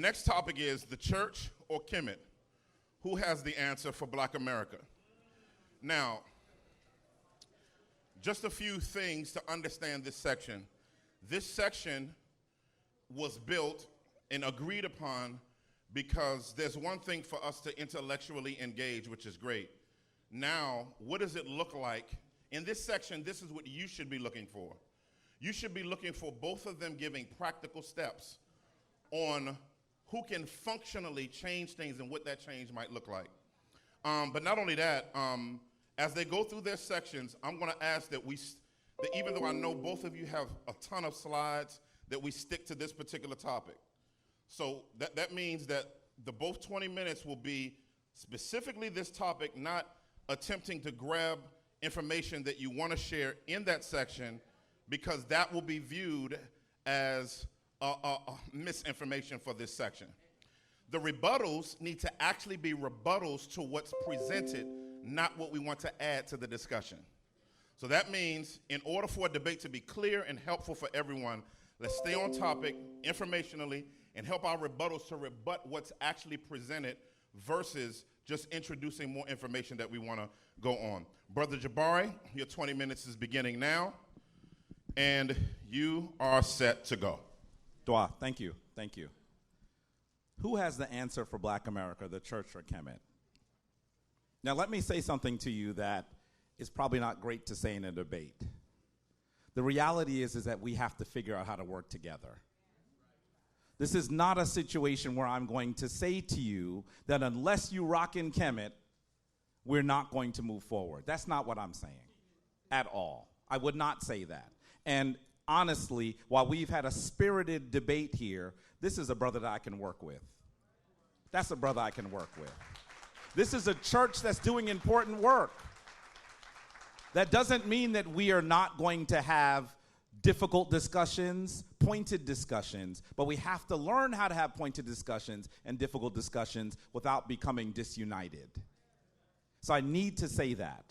next topic is the church or Kemet. Who has the answer for Black America? Now, just a few things to understand this section. This section was built and agreed upon because there's one thing for us to intellectually engage, which is great. Now, what does it look like? In this section, this is what you should be looking for. You should be looking for both of them giving practical steps on who can functionally change things and what that change might look like. But not only that, as they go through their sections, I'm going to ask that that even though I know both of you have a ton of slides, that we stick to this particular topic. So that means that both 20 minutes will be specifically this topic, not attempting to grab information that you want to share in that section, because that will be viewed as misinformation for this section. The rebuttals need to actually be rebuttals to what's presented, not what we want to add to the discussion. So that means in order for a debate to be clear and helpful for everyone, let's stay on topic informationally and help our rebuttals to rebut what's actually presented versus just introducing more information that we want to go on. Brother Jabari, your 20 minutes is beginning now, and you are set to go. Dwa, thank you. Thank you. Who has the answer for Black America, the church or Kemet? Now, let me say something to you that is probably not great to say in a debate. The reality is that we have to figure out how to work together. This is not a situation where I'm going to say to you that unless you rock in Kemet, we're not going to move forward. That's not what I'm saying at all. I would not say that. And honestly, while we've had a spirited debate here, this is a brother that I can work with. That's a brother I can work with. This is a church that's doing important work. That doesn't mean that we are not going to have difficult discussions, pointed discussions, but we have to learn how to have pointed discussions and difficult discussions without becoming disunited. So I need to say that.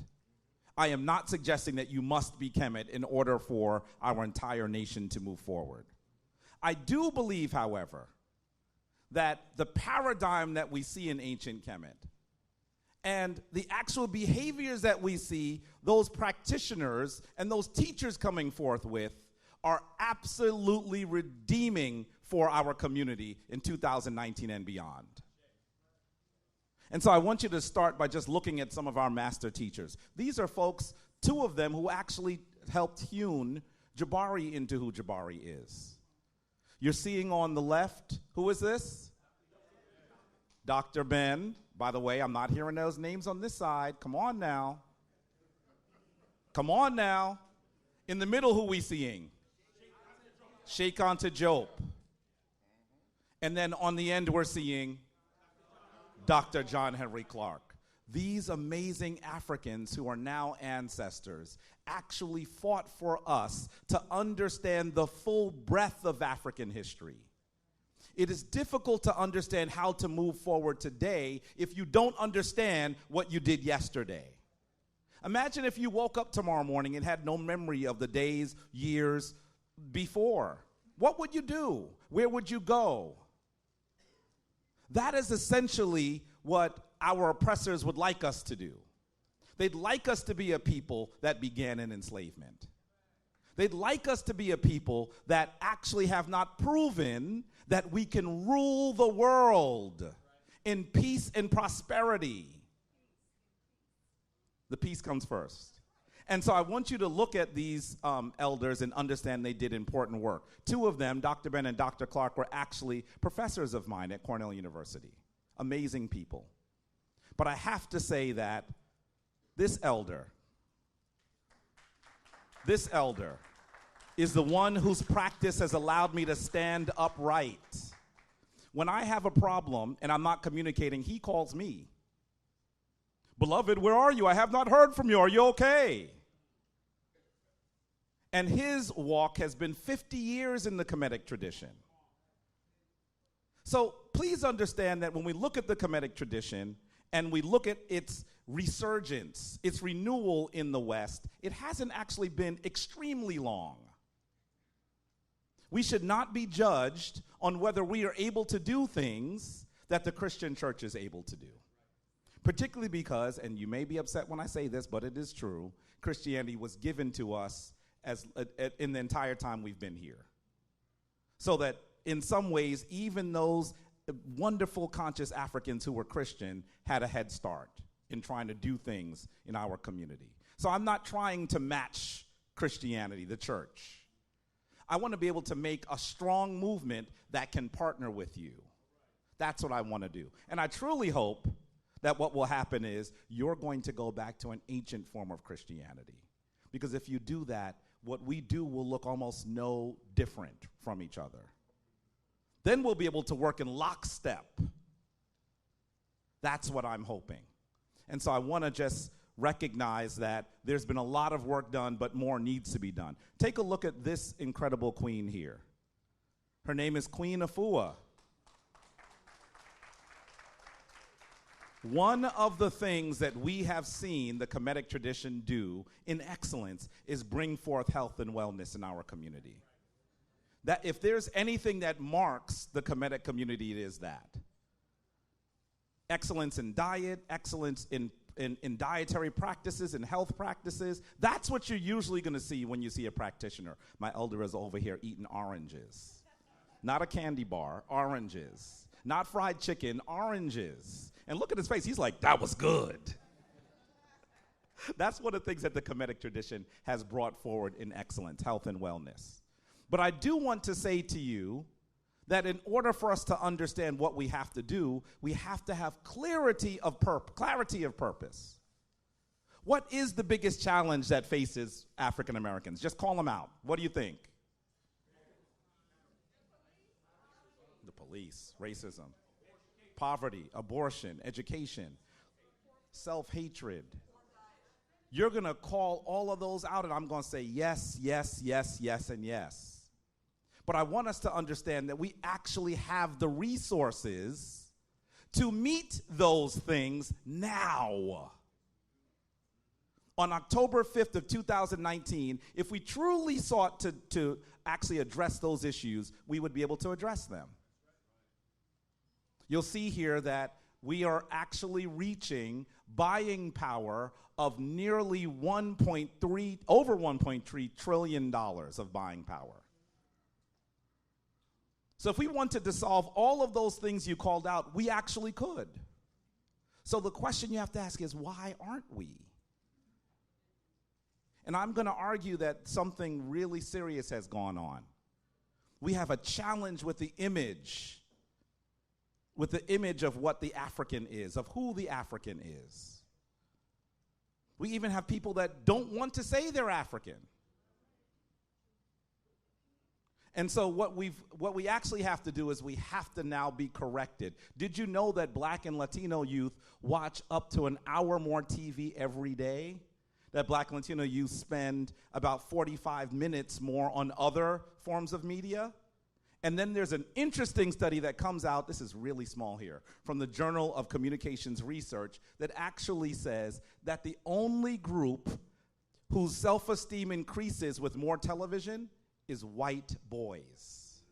I am not suggesting that you must be Kemet in order for our entire nation to move forward. I do believe, however, that the paradigm that we see in ancient Kemet and the actual behaviors that we see those practitioners and those teachers coming forth with are absolutely redeeming for our community in 2019 and beyond. And so I want you to start by just looking at some of our master teachers. These are folks, two of them, who actually helped hewn Jabari into who Jabari is. You're seeing on the left, who is this? Dr. Ben. By the way, I'm not hearing those names on this side. Come on now. Come on now. In the middle, who we seeing? Sheikh Anta Diop. And then on the end, we're seeing Dr. John Henry Clark. These amazing Africans who are now ancestors actually fought for us to understand the full breadth of African history. It is difficult to understand how to move forward today if you don't understand what you did yesterday. Imagine if you woke up tomorrow morning and had no memory of the days, years before. What would you do? Where would you go? That is essentially what our oppressors would like us to do. They'd like us to be a people that began in enslavement. They'd like us to be a people that actually have not proven that we can rule the world in peace and prosperity. The peace comes first. And so I want you to look at these elders and understand they did important work. Two of them, Dr. Ben and Dr. Clark, were actually professors of mine at Cornell University. Amazing people. But I have to say that this elder is the one whose practice has allowed me to stand upright. When I have a problem and I'm not communicating, he calls me. Beloved, where are you? I have not heard from you. Are you okay? And his walk has been 50 years in the Kemetic tradition. So please understand that when we look at the Kemetic tradition and we look at its resurgence, its renewal in the West, it hasn't actually been extremely long. We should not be judged on whether we are able to do things that the Christian church is able to do. Particularly because, and you may be upset when I say this, but it is true, Christianity was given to us as in the entire time we've been here. So that in some ways, even those wonderful conscious Africans who were Christian had a head start in trying to do things in our community. So I'm not trying to match Christianity, the church. I want to be able to make a strong movement that can partner with you. That's what I want to do. And I truly hope that what will happen is you're going to go back to an ancient form of Christianity. Because if you do that, what we do will look almost no different from each other. Then we'll be able to work in lockstep. That's what I'm hoping. And so I want to just recognize that there's been a lot of work done, but more needs to be done. Take a look at this incredible queen here. Her name is Queen Afua. One of the things that we have seen the Kemetic tradition do in excellence is bring forth health and wellness in our community. That if there's anything that marks the Kemetic community, it is that. Excellence in diet, excellence in dietary practices and health practices. That's what you're usually going to see when you see a practitioner. My elder is over here eating oranges. Not a candy bar, oranges. Not fried chicken, oranges. And look at his face. He's like, that was good. That's one of the things that the Kemetic tradition has brought forward in excellence, health and wellness. But I do want to say to you that in order for us to understand what we have to do, we have to have clarity of purpose. What is the biggest challenge that faces African Americans? Just call them out. What do you think? The police, racism, poverty, abortion, education, self-hatred. You're going to call all of those out, and I'm going to say yes, yes, yes, yes, and yes. But I want us to understand that we actually have the resources to meet those things now. On October 5th of 2019, if we truly sought to actually address those issues, we would be able to address them. You'll see here that we are actually reaching buying power of nearly over $1.3 trillion of buying power. So if we wanted to solve all of those things you called out, we actually could. So the question you have to ask is, why aren't we? And I'm going to argue that something really serious has gone on. We have a challenge with the image of what the African is, of who the African is. We even have people that don't want to say they're African. And so what we actually have to do is we have to now be corrected. Did you know that Black and Latino youth watch up to an hour more TV every day? That Black and Latino youth spend about 45 minutes more on other forms of media? And then there's an interesting study that comes out, this is really small here, from the Journal of Communications Research that actually says that the only group whose self-esteem increases with more television is white boys.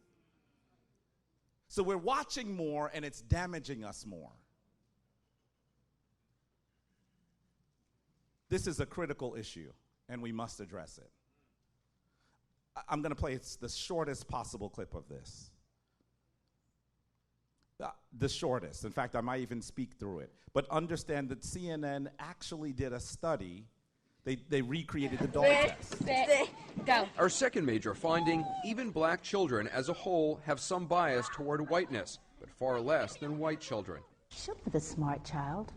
So we're watching more and it's damaging us more. This is a critical issue and we must address it. I'm going to play the shortest possible clip of this. The shortest. In fact, I might even speak through it. But understand that CNN actually did a study. They recreated the dog test. Go. Our second major finding, even black children as a whole have some bias toward whiteness, but far less than white children. She'll be the smart child.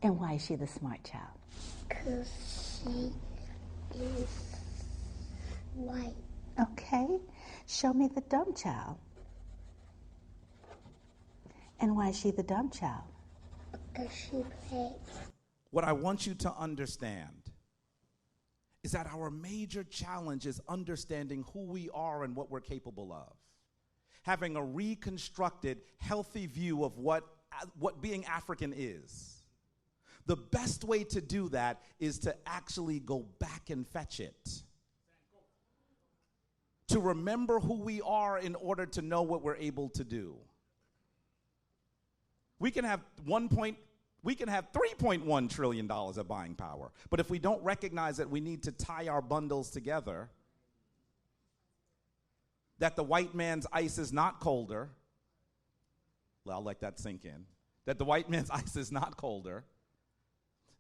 And why is she the smart child? Because she is white. Okay, show me the dumb child. And why is she the dumb child? Because she plays. What I want you to understand is that our major challenge is understanding who we are and what we're capable of. Having a reconstructed, healthy view of what being African is. The best way to do that is to actually go back and fetch it. to remember who we are in order to know what we're able to do. We can have $3.1 trillion of buying power. But if we don't recognize that we need to tie our bundles together, that the white man's ice is not colder, well, I'll let that sink in, that the white man's ice is not colder,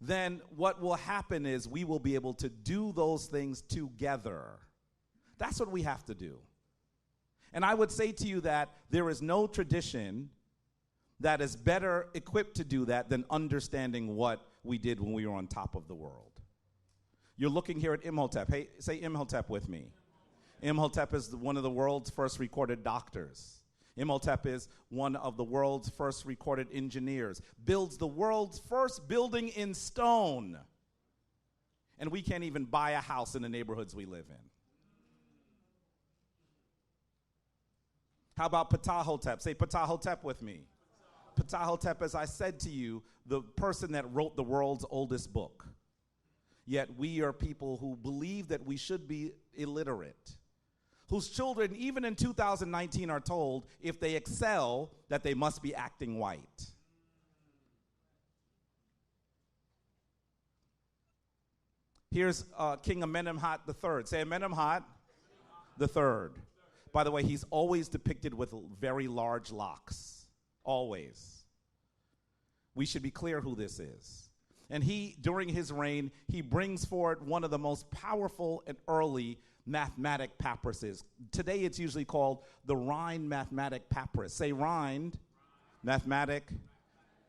then what will happen is we will be able to do those things together. That's what we have to do. And I would say to you that there is no tradition that is better equipped to do that than understanding what we did when we were on top of the world. You're looking here at Imhotep. Hey, say Imhotep with me. Imhotep is one of the world's first recorded doctors. Imhotep is one of the world's first recorded engineers, builds the world's first building in stone. And we can't even buy a house in the neighborhoods we live in. How about Ptahhotep? Say Ptahhotep with me. Ptahhotep, as I said to you, the person that wrote the world's oldest book. Yet we are people who believe that we should be illiterate, whose children, even in 2019, are told if they excel, that they must be acting white. Here's King Amenemhat III. Say Amenemhat III. By the way, he's always depicted with very large locks. Always. We should be clear who this is. And he, during his reign, he brings forward one of the most powerful and early mathematic papyruses. Today it's usually called the Rhind Mathematic Papyrus. Say Rhind Mathematic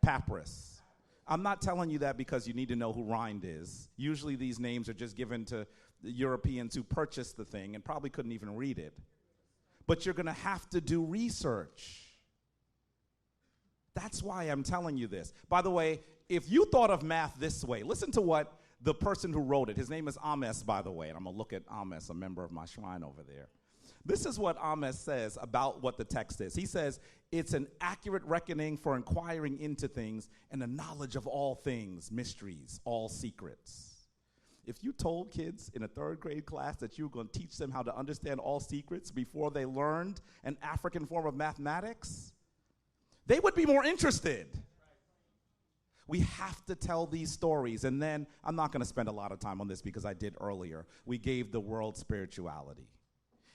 Papyrus. I'm not telling you that because you need to know who Rhind is. Usually these names are just given to the Europeans who purchased the thing and probably couldn't even read it. But you're going to have to do research. That's why I'm telling you this. By the way, if you thought of math this way, listen to what the person who wrote it, his name is Ames, by the way, and I'm going to look at Ames, a member of my shrine over there. This is what Ames says about what the text is. He says, it's an accurate reckoning for inquiring into things and a knowledge of all things, mysteries, all secrets. If you told kids in a third grade class that you were going to teach them how to understand all secrets before they learned an African form of mathematics, they would be more interested. We have to tell these stories. And then, I'm not going to spend a lot of time on this because I did earlier. We gave the world spirituality.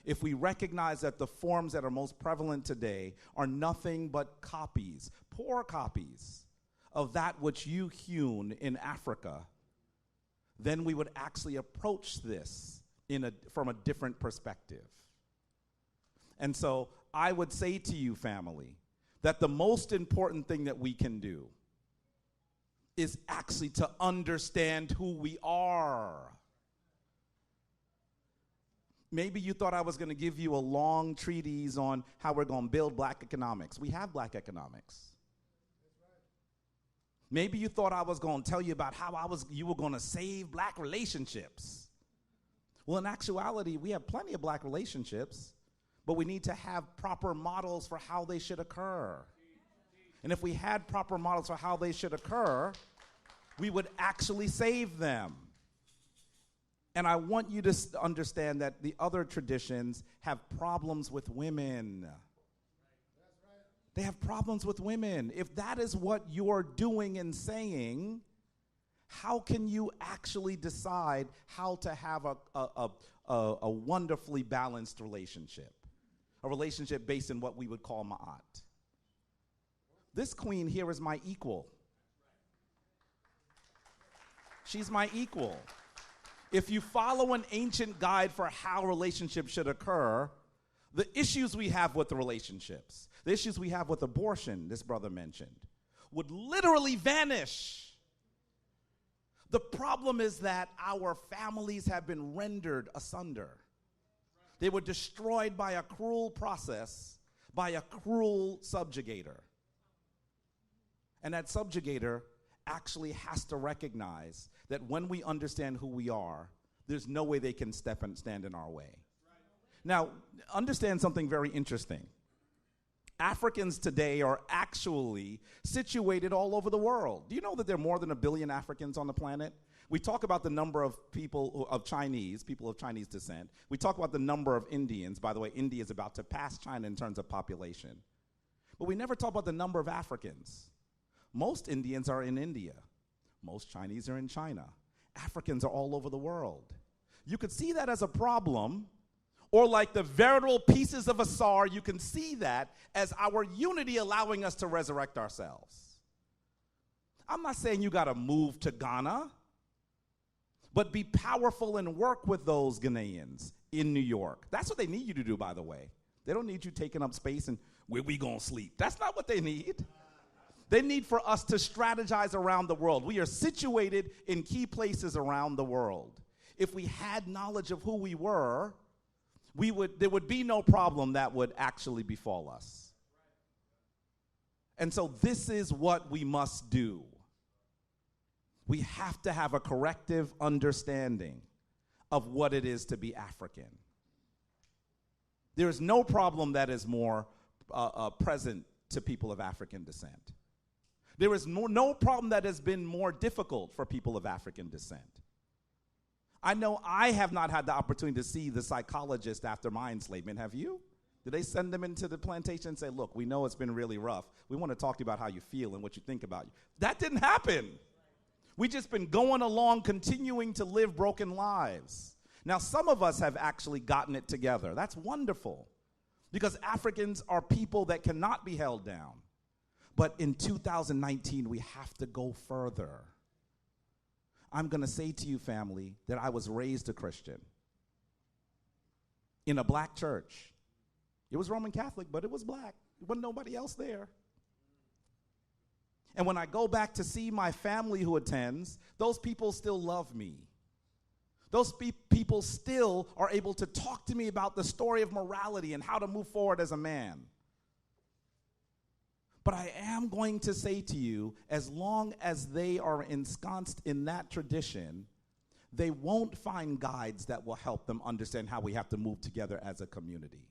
If we recognize that the forms that are most prevalent today are nothing but copies, poor copies, of that which you hewn in Africa, then we would actually approach this from a different perspective. And so I would say to you, family, that the most important thing that we can do is actually to understand who we are. Maybe you thought I was going to give you a long treatise on how we're going to build black economics. We have black economics. Maybe you thought I was going to tell you about how you were going to save black relationships. Well, in actuality, we have plenty of black relationships, but we need to have proper models for how they should occur. And if we had proper models for how they should occur, we would actually save them. And I want you to understand that the other traditions have problems with women. They have problems with women. If that is what you're doing and saying, how can you actually decide how to have a wonderfully balanced relationship? A relationship based in what we would call ma'at. This queen here is my equal. She's my equal. If you follow an ancient guide for how relationships should occur, the issues we have with the relationships, the issues we have with abortion, this brother mentioned, would literally vanish. The problem is that our families have been rendered asunder. They were destroyed by a cruel process, by a cruel subjugator. And that subjugator actually has to recognize that when we understand who we are, there's no way they can stand in our way. Now, understand something very interesting. Africans today are actually situated all over the world. Do you know that there are more than 1 billion Africans on the planet? We talk about the number of people of Chinese descent. We talk about the number of Indians. By the way, India is about to pass China in terms of population. But we never talk about the number of Africans. Most Indians are in India. Most Chinese are in China. Africans are all over the world. You could see that as a problem, or like the veritable pieces of a sar, you can see that as our unity allowing us to resurrect ourselves. I'm not saying you got to move to Ghana, but be powerful and work with those Ghanaians in New York. That's what they need you to do, by the way. They don't need you taking up space and where we gonna sleep. That's not what they need. They need for us to strategize around the world. We are situated in key places around the world. If we had knowledge of who we were, there would be no problem that would actually befall us. And so this is what we must do. We have to have a corrective understanding of what it is to be African. There is no problem that is more present to people of African descent. There is no problem that has been more difficult for people of African descent. I know I have not had the opportunity to see the psychologist after my enslavement. Have you? Did they send them into the plantation and say, look, we know it's been really rough. We want to talk to you about how you feel and what you think about you. That didn't happen. We've just been going along, continuing to live broken lives. Now, some of us have actually gotten it together. That's wonderful, because Africans are people that cannot be held down. But in 2019, we have to go further. I'm going to say to you, family, that I was raised a Christian in a black church. It was Roman Catholic, but it was black. There wasn't nobody else there. And when I go back to see my family who attends, those people still love me. Those people still are able to talk to me about the story of morality and how to move forward as a man. But I am going to say to you, as long as they are ensconced in that tradition, they won't find guides that will help them understand how we have to move together as a community.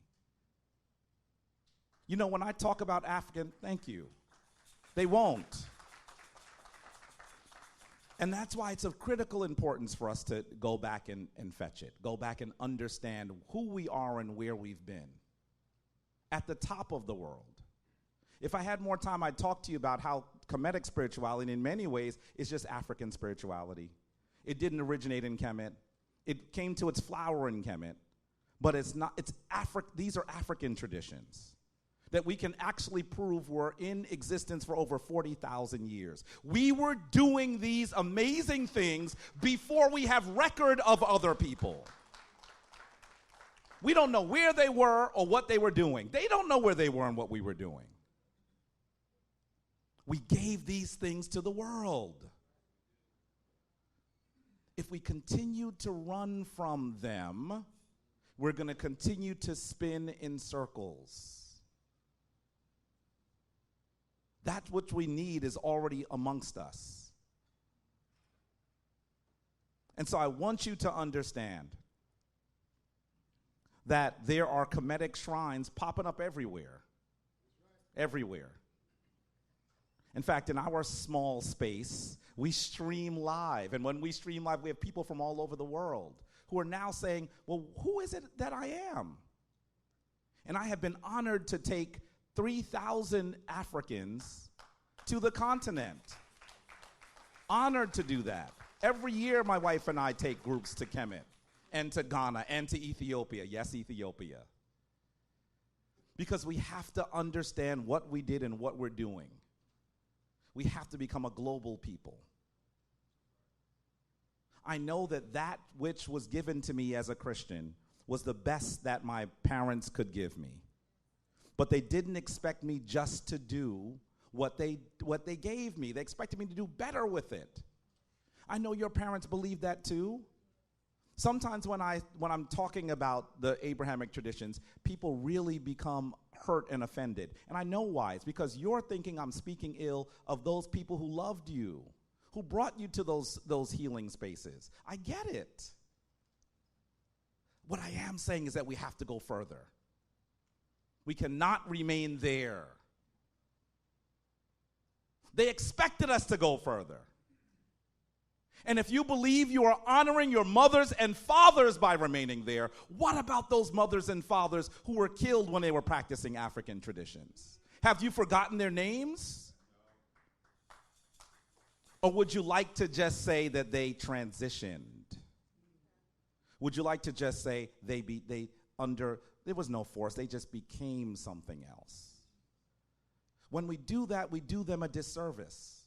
You know, when I talk about African, thank you. They won't. And that's why it's of critical importance for us to go back and fetch it. Go back and understand who we are and where we've been. At the top of the world. If I had more time, I'd talk to you about how Kemetic spirituality, in many ways, is just African spirituality. It didn't originate in Kemet. It came to its flower in Kemet. But these are African traditions that we can actually prove were in existence for over 40,000 years. We were doing these amazing things before we have record of other people. We don't know where they were or what they were doing. They don't know where they were and what we were doing. We gave these things to the world. If we continue to run from them, we're going to continue to spin in circles. That which we need is already amongst us. And so I want you to understand that there are Kemetic shrines popping up everywhere. Everywhere. In fact, in our small space, we stream live. And when we stream live, we have people from all over the world who are now saying, well, who is it that I am? And I have been honored to take 3,000 Africans to the continent. Honored to do that. Every year, my wife and I take groups to Kemet and to Ghana and to Ethiopia. Yes, Ethiopia. Because we have to understand what we did and what we're doing. We have to become a global people. I know that which was given to me as a Christian was the best that my parents could give me. But they didn't expect me just to do what they gave me. They expected me to do better with it. I know your parents believe that too. Sometimes when I'm talking about the Abrahamic traditions, people really become hurt and offended. And I know why. It's because you're thinking I'm speaking ill of those people who loved you, who brought you to those healing spaces. I get it. What I am saying is that we have to go further. We cannot remain there. They expected us to go further. And if you believe you are honoring your mothers and fathers by remaining there, what about those mothers and fathers who were killed when they were practicing African traditions? Have you forgotten their names? Or would you like to just say that they transitioned? Would you like to just say there was no force, they just became something else? When we do that, we do them a disservice.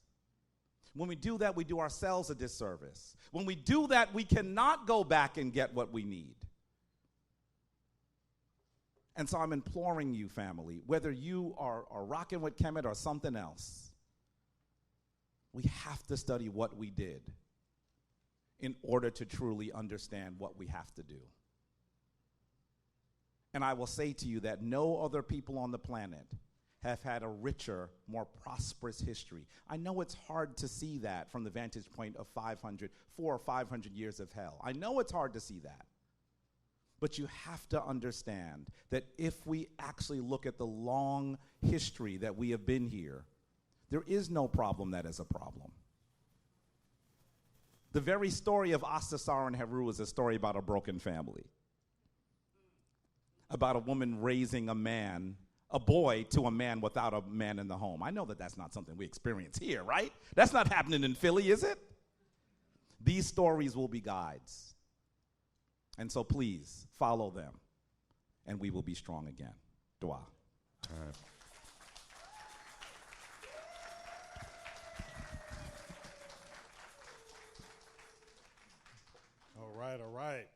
When we do that, we do ourselves a disservice. When we do that, we cannot go back and get what we need. And so I'm imploring you, family, whether you are rocking with Kemet or something else, we have to study what we did in order to truly understand what we have to do. And I will say to you that no other people on the planet have had a richer, more prosperous history. I know it's hard to see that from the vantage point of 400 or 500 years of hell. I know it's hard to see that. But you have to understand that if we actually look at the long history that we have been here, there is no problem that is a problem. The very story of Astasar and Heru is a story about a broken family, about a woman raising a boy to a man without a man in the home. I know that that's not something we experience here, right? That's not happening in Philly, is it? These stories will be guides. And so please follow them, and we will be strong again. Dua. All right. All right.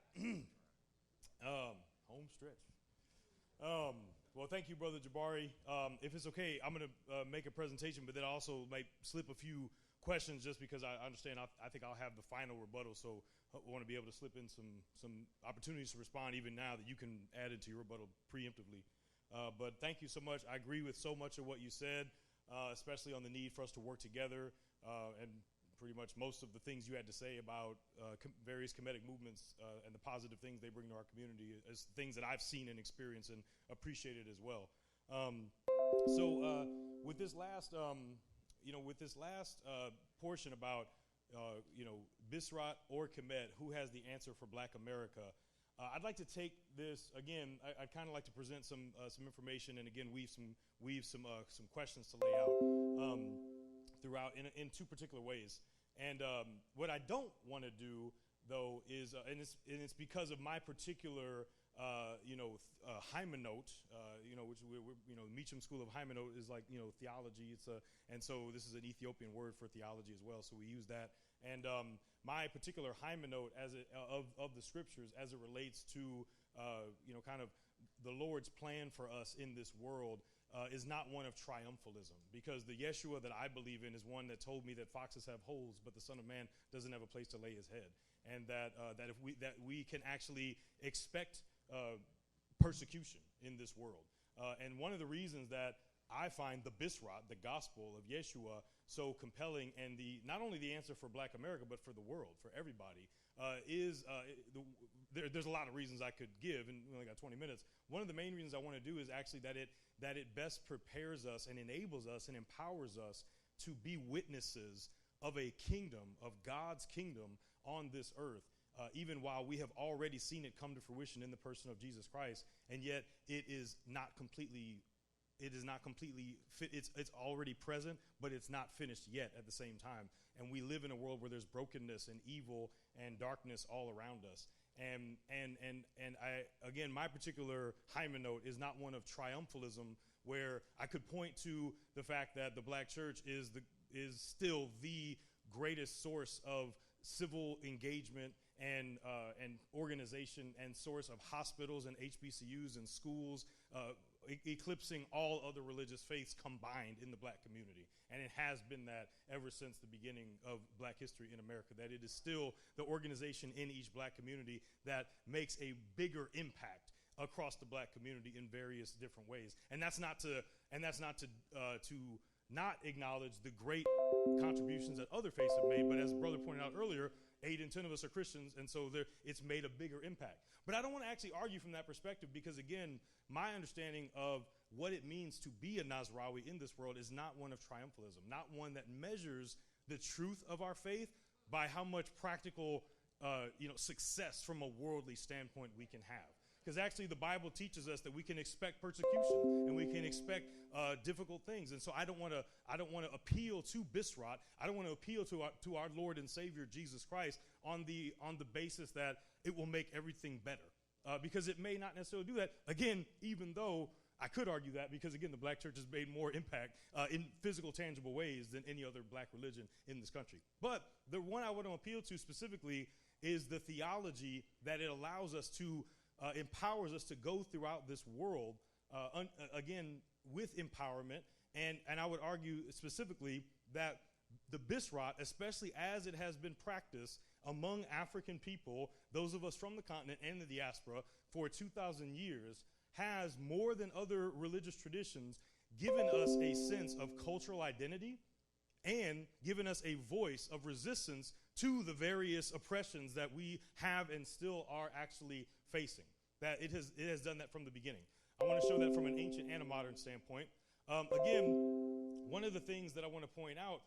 Home stretch. Well, thank you, Brother Jabari. If it's okay, I'm going to make a presentation, but then I also might slip a few questions just because I understand I think I'll have the final rebuttal, so I want to be able to slip in some opportunities to respond even now that you can add into your rebuttal preemptively. But thank you so much. I agree with so much of what you said, especially on the need for us to work together, and pretty much most of the things you had to say about various Kemetic movements and the positive things they bring to our community as things that I've seen and experienced and appreciated as well. So with this last, portion about, Bisrat or Kemet, who has the answer for Black America, I'd like to take this again. I'd kind of like to present some information and again weave some questions to lay out throughout in two particular ways. And what I don't want to do, though, is, and it's because of my particular, Hymenot, which Meacham School of Hymenot is like, theology. And so this is an Ethiopian word for theology as well. So we use that. And my particular Hymenot of the scriptures as it relates to, kind of the Lord's plan for us in this world. Is not one of triumphalism, because the Yeshua that I believe in is one that told me that foxes have holes, but the Son of Man doesn't have a place to lay his head, and that we can actually expect persecution in this world. And one of the reasons that I find the Bisrat, the gospel of Yeshua, so compelling, and not only the answer for Black America, but for the world, for everybody, there's a lot of reasons I could give, and we only got 20 minutes. One of the main reasons I want to do is actually that it best prepares us and enables us and empowers us to be witnesses of a kingdom, of God's kingdom on this earth, even while we have already seen it come to fruition in the person of Jesus Christ, and yet it is not completely it's already present, but it's not finished yet at the same time. And we live in a world where there's brokenness and evil and darkness all around us. And I, again, my particular Hymenot is not one of triumphalism, where I could point to the fact that the Black church is still the greatest source of civil engagement and organization, and source of hospitals and HBCUs and schools, eclipsing all other religious faiths combined in the Black community. And it has been that ever since the beginning of Black history in America, that it is still the organization in each Black community that makes a bigger impact across the Black community in various different ways. And that's not to not acknowledge the great contributions that other faiths have made. But as brother pointed out earlier, 8 in 10 of us are Christians, and so it's made a bigger impact. But I don't want to actually argue from that perspective because, again, my understanding of what it means to be a Nazrawi in this world is not one of triumphalism, not one that measures the truth of our faith by how much practical success from a worldly standpoint we can have. Because actually the Bible teaches us that we can expect persecution and we can expect difficult things. And so I don't want to appeal to Bisrat. I don't want to appeal to our Lord and Savior Jesus Christ on the basis that it will make everything better. Because it may not necessarily do that. Again, even though I could argue that because, again, the black church has made more impact in physical, tangible ways than any other black religion in this country. But the one I want to appeal to specifically is the theology that it allows us to empowers us to go throughout this world, again, with empowerment. And I would argue specifically that the Bisrat, especially as it has been practiced among African people, those of us from the continent and the diaspora, for 2,000 years, has more than other religious traditions given us a sense of cultural identity and given us a voice of resistance to the various oppressions that we have and still are actually facing. That it has done that from the beginning. I want to show that from an ancient and a modern standpoint. Again, one of the things that I want to point out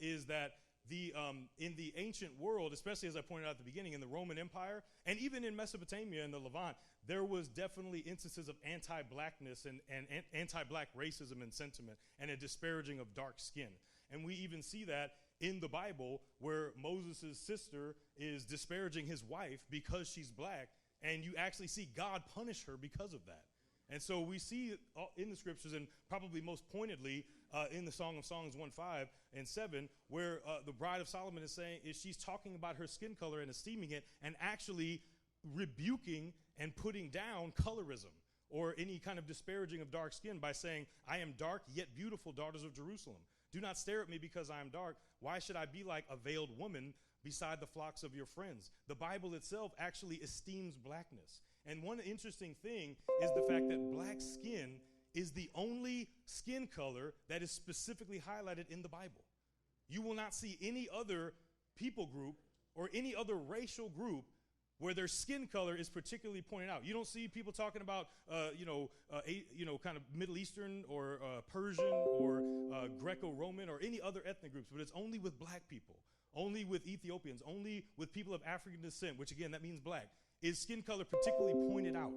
is that in the ancient world, especially as I pointed out at the beginning, in the Roman Empire, and even in Mesopotamia and the Levant, there was definitely instances of anti-blackness and anti-black racism and sentiment and a disparaging of dark skin. And we even see that in the Bible where Moses' sister is disparaging his wife because she's black, and you actually see God punish her because of that. And so we see in the scriptures, and probably most pointedly in the Song of Songs 1:5 and 7, where the bride of Solomon is she's talking about her skin color and esteeming it, and actually rebuking and putting down colorism or any kind of disparaging of dark skin by saying, I am dark yet beautiful, daughters of Jerusalem. Do not stare at me because I am dark. Why should I be like a veiled woman beside the flocks of your friends? The Bible itself actually esteems blackness. And one interesting thing is the fact that black skin is the only skin color that is specifically highlighted in the Bible. You will not see any other people group or any other racial group where their skin color is particularly pointed out. You don't see people talking about, kind of Middle Eastern or Persian or Greco-Roman or any other ethnic groups, but it's only with black people, only with Ethiopians, only with people of African descent, which again, that means black, is skin color particularly pointed out.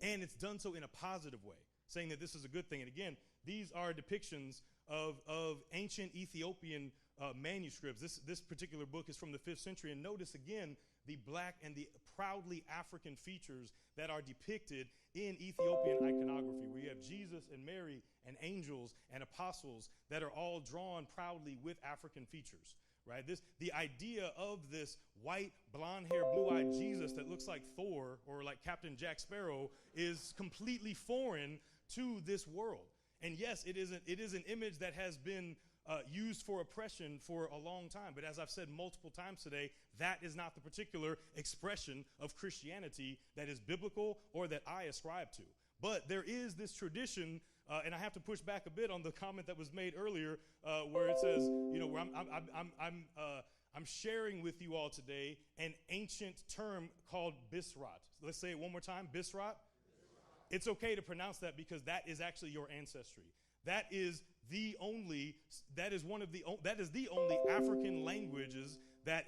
And it's done so in a positive way, saying that this is a good thing. And again, these are depictions of ancient Ethiopian manuscripts. This particular book is from the 5th century. And notice again, the black and the proudly African features that are depicted in Ethiopian iconography, where you have Jesus and Mary and angels and apostles that are all drawn proudly with African features. Right? The idea of this white, blonde-haired, blue-eyed Jesus that looks like Thor or like Captain Jack Sparrow is completely foreign to this world. And yes, it is an image that has been used for oppression for a long time. But as I've said multiple times today, that is not the particular expression of Christianity that is biblical or that I ascribe to. But there is this tradition, and I have to push back a bit on the comment that was made earlier, where it says, where I'm sharing with you all today an ancient term called Bisrat. Let's say it one more time, Bisrat. It's okay to pronounce that because that is actually your ancestry. That is the only African languages that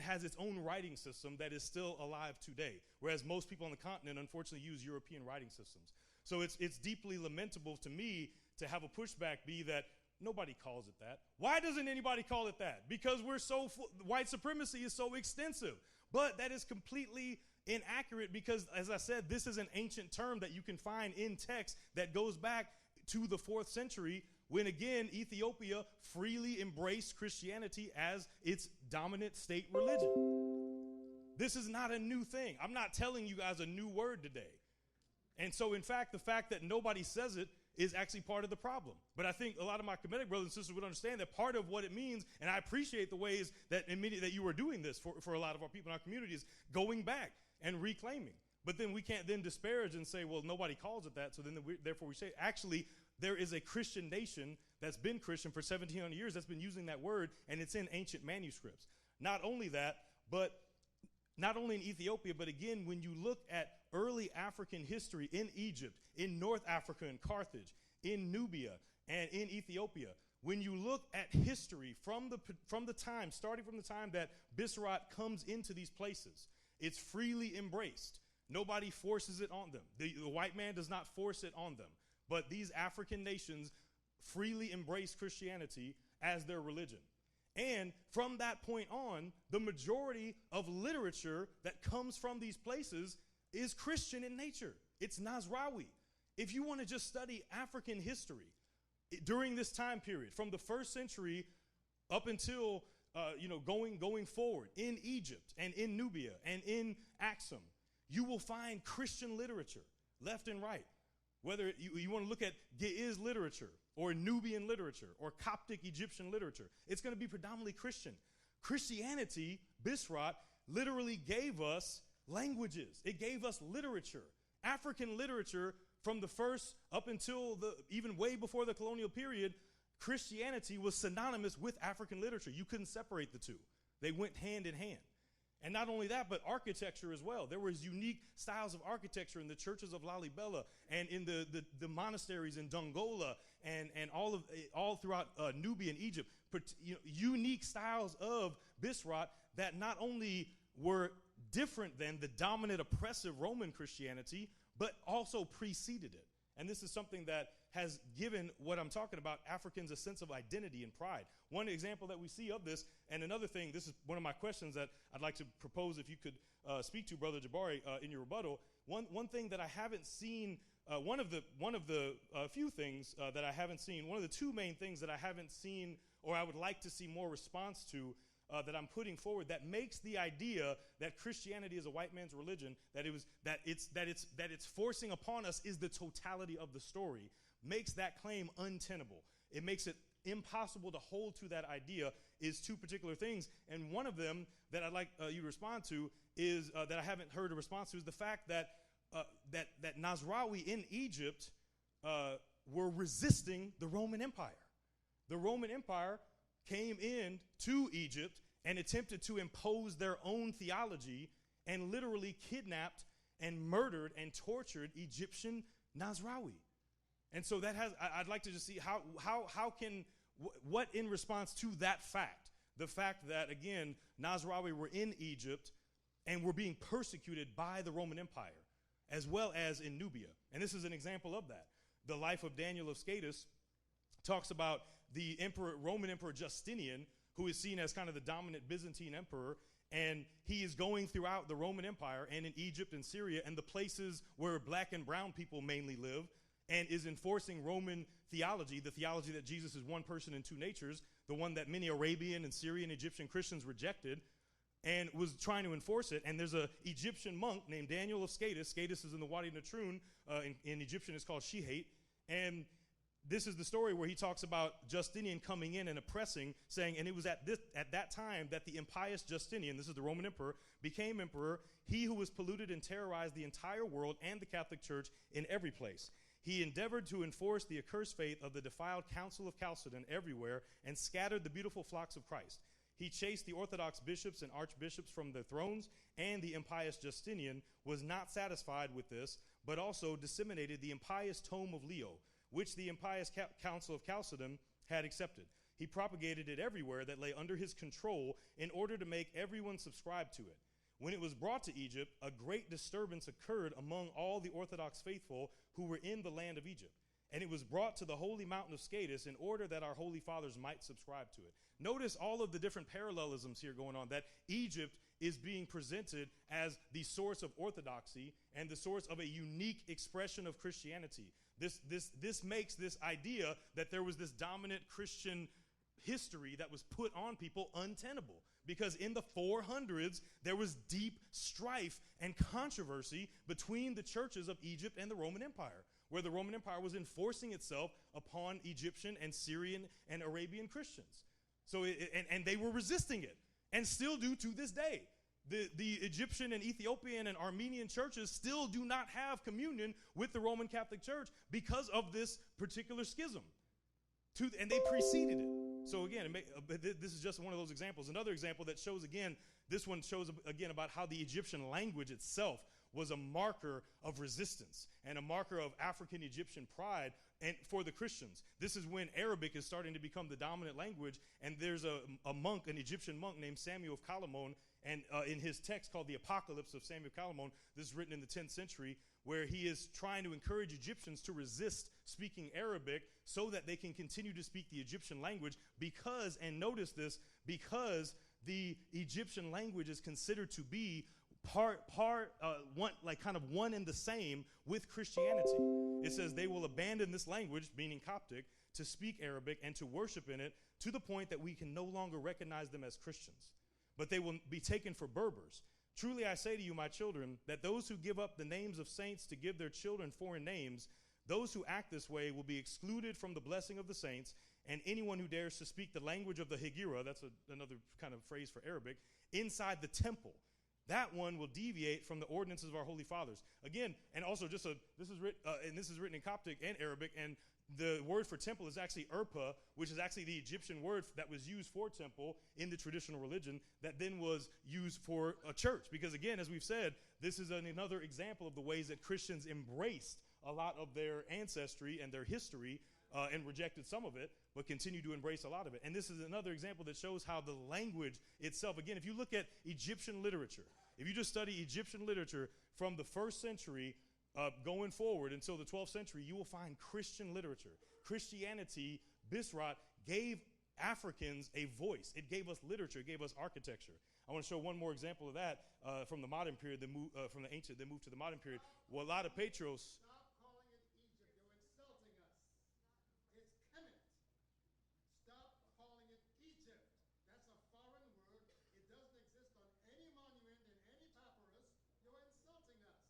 has its own writing system that is still alive today, whereas most people on the continent unfortunately use European writing systems. So it's deeply lamentable to me to have a pushback be that nobody calls it that. Why doesn't anybody call it that? Because white supremacy is so extensive. But that is completely inaccurate because, as I said, this is an ancient term that you can find in text that goes back to the 4th century when, again, Ethiopia freely embraced Christianity as its dominant state religion. This is not a new thing. I'm not telling you guys a new word today. And so, in fact, the fact that nobody says it is actually part of the problem. But I think a lot of my Kemetic brothers and sisters would understand that part of what it means, and I appreciate the ways that you are doing this for a lot of our people in our communities, going back and reclaiming. But then we can't then disparage and say, well, nobody calls it that, so then therefore we say, actually, there is a Christian nation that's been Christian for 1,700 years that's been using that word, and it's in ancient manuscripts. Not only that, but not only in Ethiopia, but again, when you look at early African history in Egypt, in North Africa and Carthage, in Nubia, and in Ethiopia, when you look at history starting from the time that Bisrat comes into these places, it's freely embraced. Nobody forces it on them. The white man does not force it on them. But these African nations freely embrace Christianity as their religion. And from that point on, the majority of literature that comes from these places is Christian in nature. It's Nazrawi. If you want to just study African history during this time period, from the 1st century up until going forward in Egypt and in Nubia and in Axum, you will find Christian literature left and right. Whether you want to look at Ge'ez literature or Nubian literature or Coptic Egyptian literature, it's going to be predominantly Christian. Christianity, Bisrat, literally gave us languages. It gave us literature. African literature from the first up until even way before the colonial period, Christianity was synonymous with African literature. You couldn't separate the two. They went hand in hand. And not only that, but architecture as well. There was unique styles of architecture in the churches of Lalibela and in the monasteries in Dongola and all throughout Nubia and Egypt. Unique styles of Bisrat that not only were different than the dominant oppressive Roman Christianity, but also preceded it. And this is something that has given what I'm talking about, Africans, a sense of identity and pride. One example that we see of this, and another thing, this is one of my questions that I'd like to propose if you could speak to, Brother Jabari, in your rebuttal. One thing that I haven't seen, one of the few things that I haven't seen, one of the two main things that I haven't seen or I would like to see more response to that I'm putting forward that makes the idea that Christianity is a white man's religion, that it's forcing upon us is the totality of the story, makes that claim untenable. It makes it impossible to hold to that idea is two particular things. And one of them that I'd like you to respond to is that I haven't heard a response to is the fact that that Nazrawi in Egypt were resisting the Roman Empire. The Roman Empire came in to Egypt and attempted to impose their own theology and literally kidnapped and murdered and tortured Egyptian Nazrawi. And so I'd like to just see what in response to that fact, the fact that, again, Nazrawi were in Egypt and were being persecuted by the Roman Empire, as well as in Nubia. And this is an example of that. The life of Daniel of Scatus talks about the Roman Emperor Justinian, who is seen as kind of the dominant Byzantine emperor, and he is going throughout the Roman Empire and in Egypt and Syria and the places where black and brown people mainly live, and is enforcing Roman theology, the theology that Jesus is one person in two natures, the one that many Arabian and Syrian Egyptian Christians rejected, and was trying to enforce it. And there's an Egyptian monk named Daniel of Scatus. Scatus is in the Wadi Natrun. In Egyptian, it's called Shihate. And this is the story where he talks about Justinian coming in and oppressing, saying, and it was at that time that the impious Justinian, this is the Roman emperor, became emperor, he who was polluted and terrorized the entire world and the Catholic Church in every place. He endeavored to enforce the accursed faith of the defiled Council of Chalcedon everywhere and scattered the beautiful flocks of Christ. He chased the Orthodox bishops and archbishops from their thrones, and the impious Justinian was not satisfied with this, but also disseminated the impious tome of Leo, which the impious Council of Chalcedon had accepted. He propagated it everywhere that lay under his control in order to make everyone subscribe to it. When it was brought to Egypt, a great disturbance occurred among all the Orthodox faithful who were in the land of Egypt. And it was brought to the holy mountain of Scatus in order that our holy fathers might subscribe to it. Notice all of the different parallelisms here going on, that Egypt is being presented as the source of orthodoxy and the source of a unique expression of Christianity. This makes this idea that there was this dominant Christian history that was put on people untenable, because in the 400s there was deep strife and controversy between the churches of Egypt and the Roman Empire, where the Roman Empire was enforcing itself upon Egyptian and Syrian and Arabian Christians. So and they were resisting it, and still do to this day. The Egyptian and Ethiopian and Armenian churches still do not have communion with the Roman Catholic Church because of this particular schism. and they preceded it. So again, this is just one of those examples. Another example that shows again, this one shows again about how the Egyptian language itself was a marker of resistance and a marker of African Egyptian pride and for the Christians. This is when Arabic is starting to become the dominant language, and there's a monk, an Egyptian monk named Samuel of Calamon, and in his text called the Apocalypse of Samuel of Calamon, this is written in the 10th century, where he is trying to encourage Egyptians to resist speaking Arabic so that they can continue to speak the Egyptian language because, and notice this, because the Egyptian language is considered to be one and the same with Christianity. It says they will abandon this language, meaning Coptic, to speak Arabic and to worship in it to the point that we can no longer recognize them as Christians, but they will be taken for Berbers. Truly I say to you, my children, that those who give up the names of saints to give their children foreign names, those who act this way will be excluded from the blessing of the saints, and anyone who dares to speak the language of the Hegira, that's another kind of phrase for Arabic, inside the temple, that one will deviate from the ordinances of our holy fathers. Again, and also this is written in Coptic and Arabic, and the word for temple is actually Urpa, which is actually the Egyptian word that was used for temple in the traditional religion that then was used for a church. Because again, as we've said, this is another example of the ways that Christians embraced a lot of their ancestry and their history and rejected some of it, but continue to embrace a lot of it. And this is another example that shows how the language itself, again, if you look at Egyptian literature, if you just study Egyptian literature from the 1st century going forward until the 12th century, you will find Christian literature. Christianity, Bisrat, gave Africans a voice. It gave us literature. It gave us architecture. I want to show one more example of that from the modern period, from the ancient, then move to the modern period. Well, a lot of Petros. Stop calling it Egypt. You're insulting us. It's Kemet. Stop calling it Egypt. That's a foreign word. It doesn't exist on any monument in any papyrus. You're insulting us.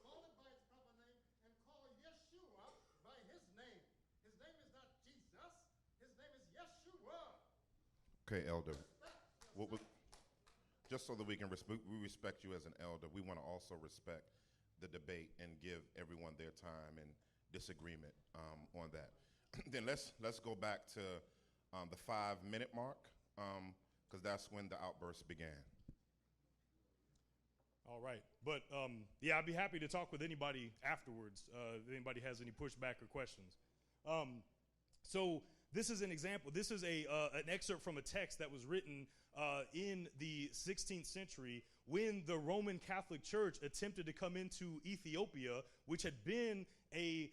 Call it by its proper name and call Yeshua by his name. His name is not Jesus. His name is Yeshua. Okay, Elder. Just so that we respect you as an elder, we want to also respect the debate and give everyone their time and disagreement on that. Then let's go back to the 5-minute mark, because that's when the outburst began. All right. But, yeah, I'd be happy to talk with anybody afterwards if anybody has any pushback or questions. So this is an example. This is an excerpt from a text that was written in the 16th century when the Roman Catholic Church attempted to come into Ethiopia, which had been a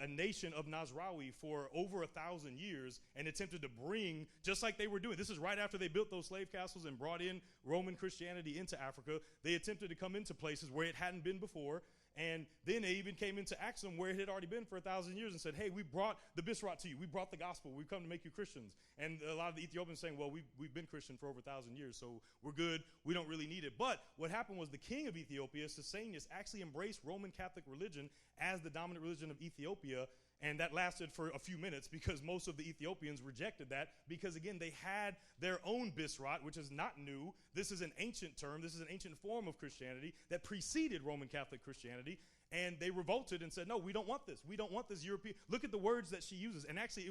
nation of Nazrawi for over 1,000 years, and attempted to bring, just like they were doing. This is right after they built those slave castles and brought in Roman Christianity into Africa. They attempted to come into places where it hadn't been before. And then they even came into Axum, where it had already been for 1,000 years, and said, hey, we brought the Bisrat to you. We brought the gospel. We've come to make you Christians. And a lot of the Ethiopians saying, well, we've been Christian for over 1,000 years, so we're good. We don't really need it. But what happened was the king of Ethiopia, Susenyos, actually embraced Roman Catholic religion as the dominant religion of Ethiopia. And that lasted for a few minutes because most of the Ethiopians rejected that because, again, they had their own Bisrat, which is not new. This is an ancient term. This is an ancient form of Christianity that preceded Roman Catholic Christianity. And they revolted and said, no, we don't want this. We don't want this European. Look at the words that she uses. And actually,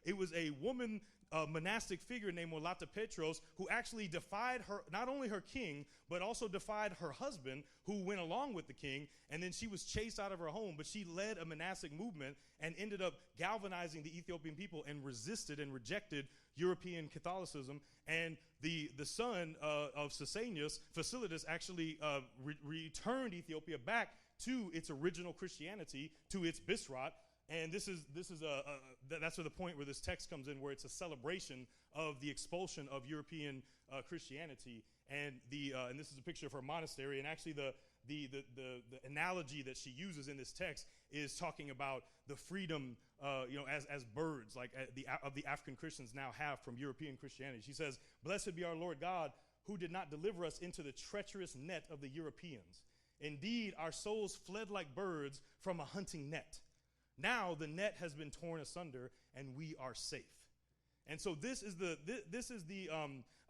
it was a woman monastic figure named Olata Petros who actually defied not only her king, but also defied her husband who went along with the king. And then she was chased out of her home, but she led a monastic movement and ended up galvanizing the Ethiopian people and resisted and rejected European Catholicism. And the son of Susenyos, Fasilides, actually returned Ethiopia back to its original Christianity, to its Bisrat. And that's where the point where this text comes in, where it's a celebration of the expulsion of European Christianity. And this is a picture of her monastery. And actually, the analogy that she uses in this text is talking about the freedom, as birds, like the African Christians now have from European Christianity. She says, "Blessed be our Lord God, who did not deliver us into the treacherous net of the Europeans. Indeed, our souls fled like birds from a hunting net. Now the net has been torn asunder, and we are safe." And so this is the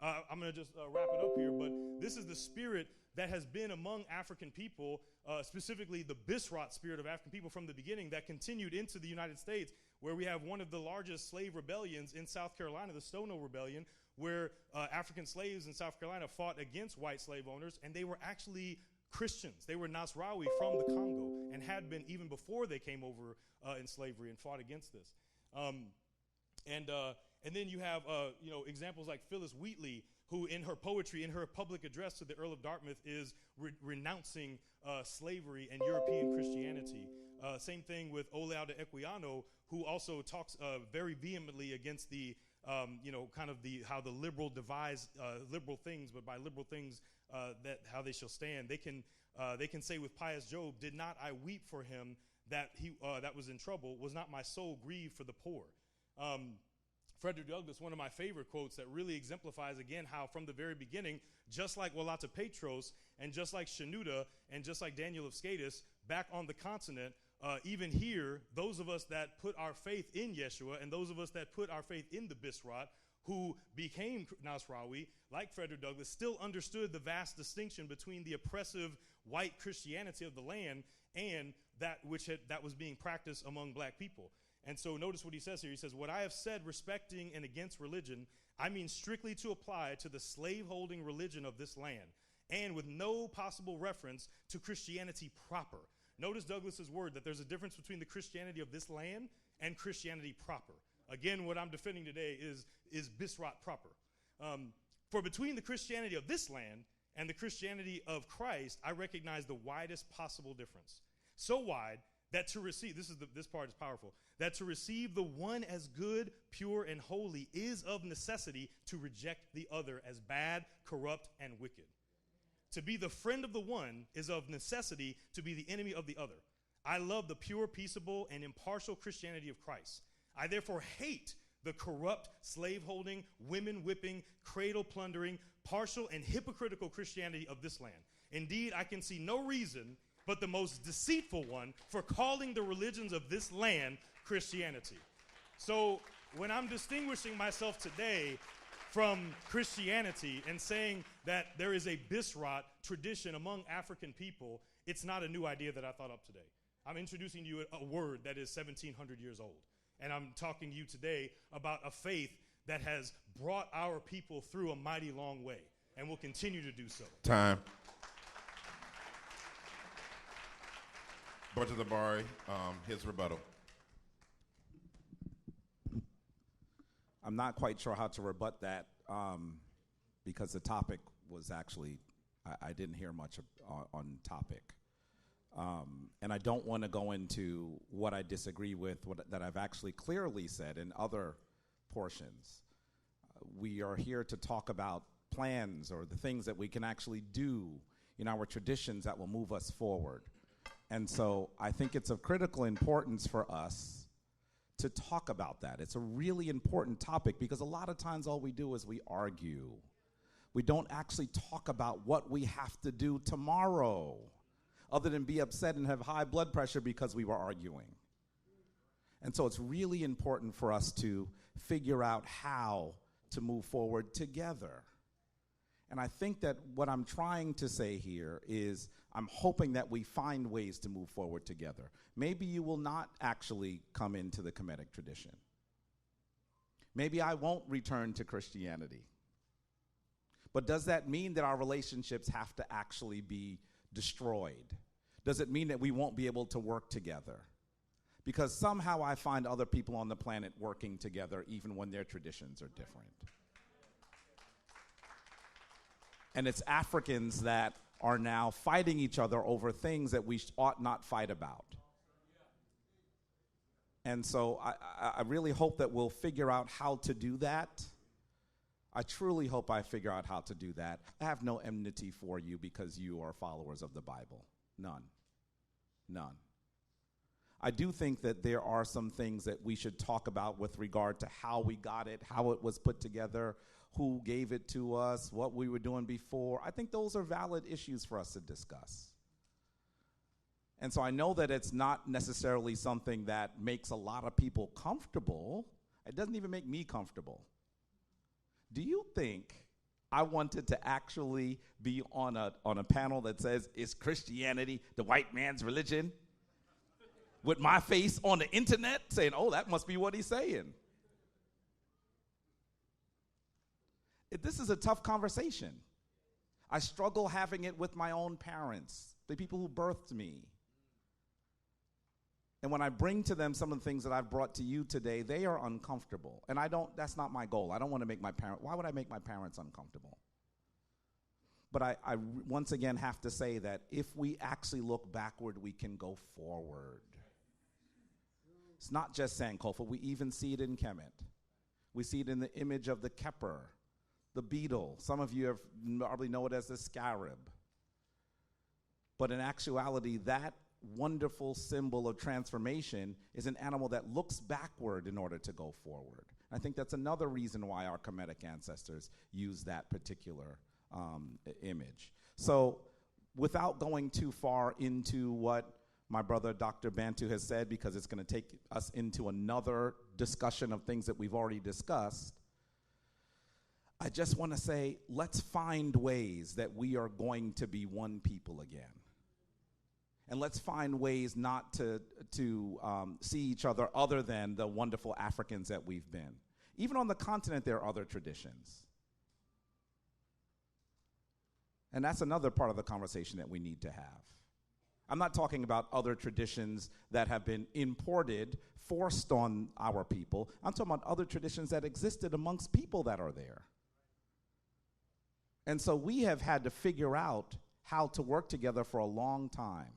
I'm going to just wrap it up here, but this is the spirit that has been among African people, specifically the Bisrat spirit of African people from the beginning that continued into the United States, where we have one of the largest slave rebellions in South Carolina, the Stono Rebellion, where African slaves in South Carolina fought against white slave owners, and they were actually Christians. They were Nasrawi from the Congo and had been even before they came over in slavery and fought against this. And then you have examples like Phyllis Wheatley, who in her poetry, in her public address to the Earl of Dartmouth, is renouncing slavery and European Christianity. Same thing with Oleada Equiano, who also talks very vehemently against the how the liberal devise liberal things, but by liberal things that how they shall stand. They can say with pious Job, "Did not I weep for him that that was in trouble? Was not my soul grieved for the poor?" Frederick Douglass, one of my favorite quotes that really exemplifies again how from the very beginning, just like Walata Petros and just like Shenouda and just like Daniel of Scatus back on the continent, even here, those of us that put our faith in Yeshua and those of us that put our faith in the Bisrat, who became Nasrawi, like Frederick Douglass, still understood the vast distinction between the oppressive white Christianity of the land and that that was being practiced among black people. And so notice what he says here. He says, "What I have said respecting and against religion, I mean strictly to apply to the slave-holding religion of this land, and with no possible reference to Christianity proper." Notice Douglas's word that there's a difference between the Christianity of this land and Christianity proper. Again, what I'm defending today is Bisrat proper. For between the Christianity of this land and the Christianity of Christ, I recognize the widest possible difference. So wide that to receive, this part is powerful, that to receive the one as good, pure, and holy is of necessity to reject the other as bad, corrupt, and wicked. To be the friend of the one is of necessity to be the enemy of the other. I love the pure, peaceable, and impartial Christianity of Christ. I therefore hate the corrupt, slave-holding, women-whipping, cradle-plundering, partial, and hypocritical Christianity of this land. Indeed, I can see no reason but the most deceitful one for calling the religions of this land Christianity. So when I'm distinguishing myself today from Christianity and saying that there is a Bisrat tradition among African people, it's not a new idea that I thought up today. I'm introducing you a word that is 1,700 years old. And I'm talking to you today about a faith that has brought our people through a mighty long way and will continue to do so. Time. Brother Jabari, his rebuttal. I'm not quite sure how to rebut that because the topic was actually, I didn't hear much on topic. And I don't want to go into what I disagree with, that I've actually clearly said in other portions. We are here to talk about plans or the things that we can actually do in our traditions that will move us forward. And so I think it's of critical importance for us to talk about that. It's a really important topic because a lot of times all we do is we argue. We don't actually talk about what we have to do tomorrow, other than be upset and have high blood pressure because we were arguing. And so it's really important for us to figure out how to move forward together. And I think that what I'm trying to say here is I'm hoping that we find ways to move forward together. Maybe you will not actually come into the Kemetic tradition. Maybe I won't return to Christianity. But does that mean that our relationships have to actually be destroyed? Does it mean that we won't be able to work together? Because somehow I find other people on the planet working together even when their traditions are different. And it's Africans that are now fighting each other over things that we ought not fight about. And so I really hope that we'll figure out how to do that. I truly hope I figure out how to do that. I have no enmity for you because you are followers of the Bible. None. None. I do think that there are some things that we should talk about with regard to how we got it, how it was put together, who gave it to us, what we were doing before. I think those are valid issues for us to discuss. And so I know that it's not necessarily something that makes a lot of people comfortable. It doesn't even make me comfortable. Do you think I wanted to actually be on a panel that says, is Christianity the white man's religion? with my face on the internet saying, oh, that must be what he's saying. This is a tough conversation. I struggle having it with my own parents, the people who birthed me. And when I bring to them some of the things that I've brought to you today, they are uncomfortable. And that's not my goal. I don't want to make why would I make my parents uncomfortable? But I once again have to say that if we actually look backward, we can go forward. It's not just Sankofa. We even see it in Kemet. We see it in the image of the Kepper, the beetle. Some of you probably know it as the scarab. But in actuality, that wonderful symbol of transformation is an animal that looks backward in order to go forward. I think that's another reason why our Kemetic ancestors use that particular image. So without going too far into what my brother Dr. Bantu has said, because it's going to take us into another discussion of things that we've already discussed, I just want to say, let's find ways that we are going to be one people again. And let's find ways not to see each other other than the wonderful Africans that we've been. Even on the continent, there are other traditions. And that's another part of the conversation that we need to have. I'm not talking about other traditions that have been imported, forced on our people. I'm talking about other traditions that existed amongst people that are there. And so we have had to figure out how to work together for a long time.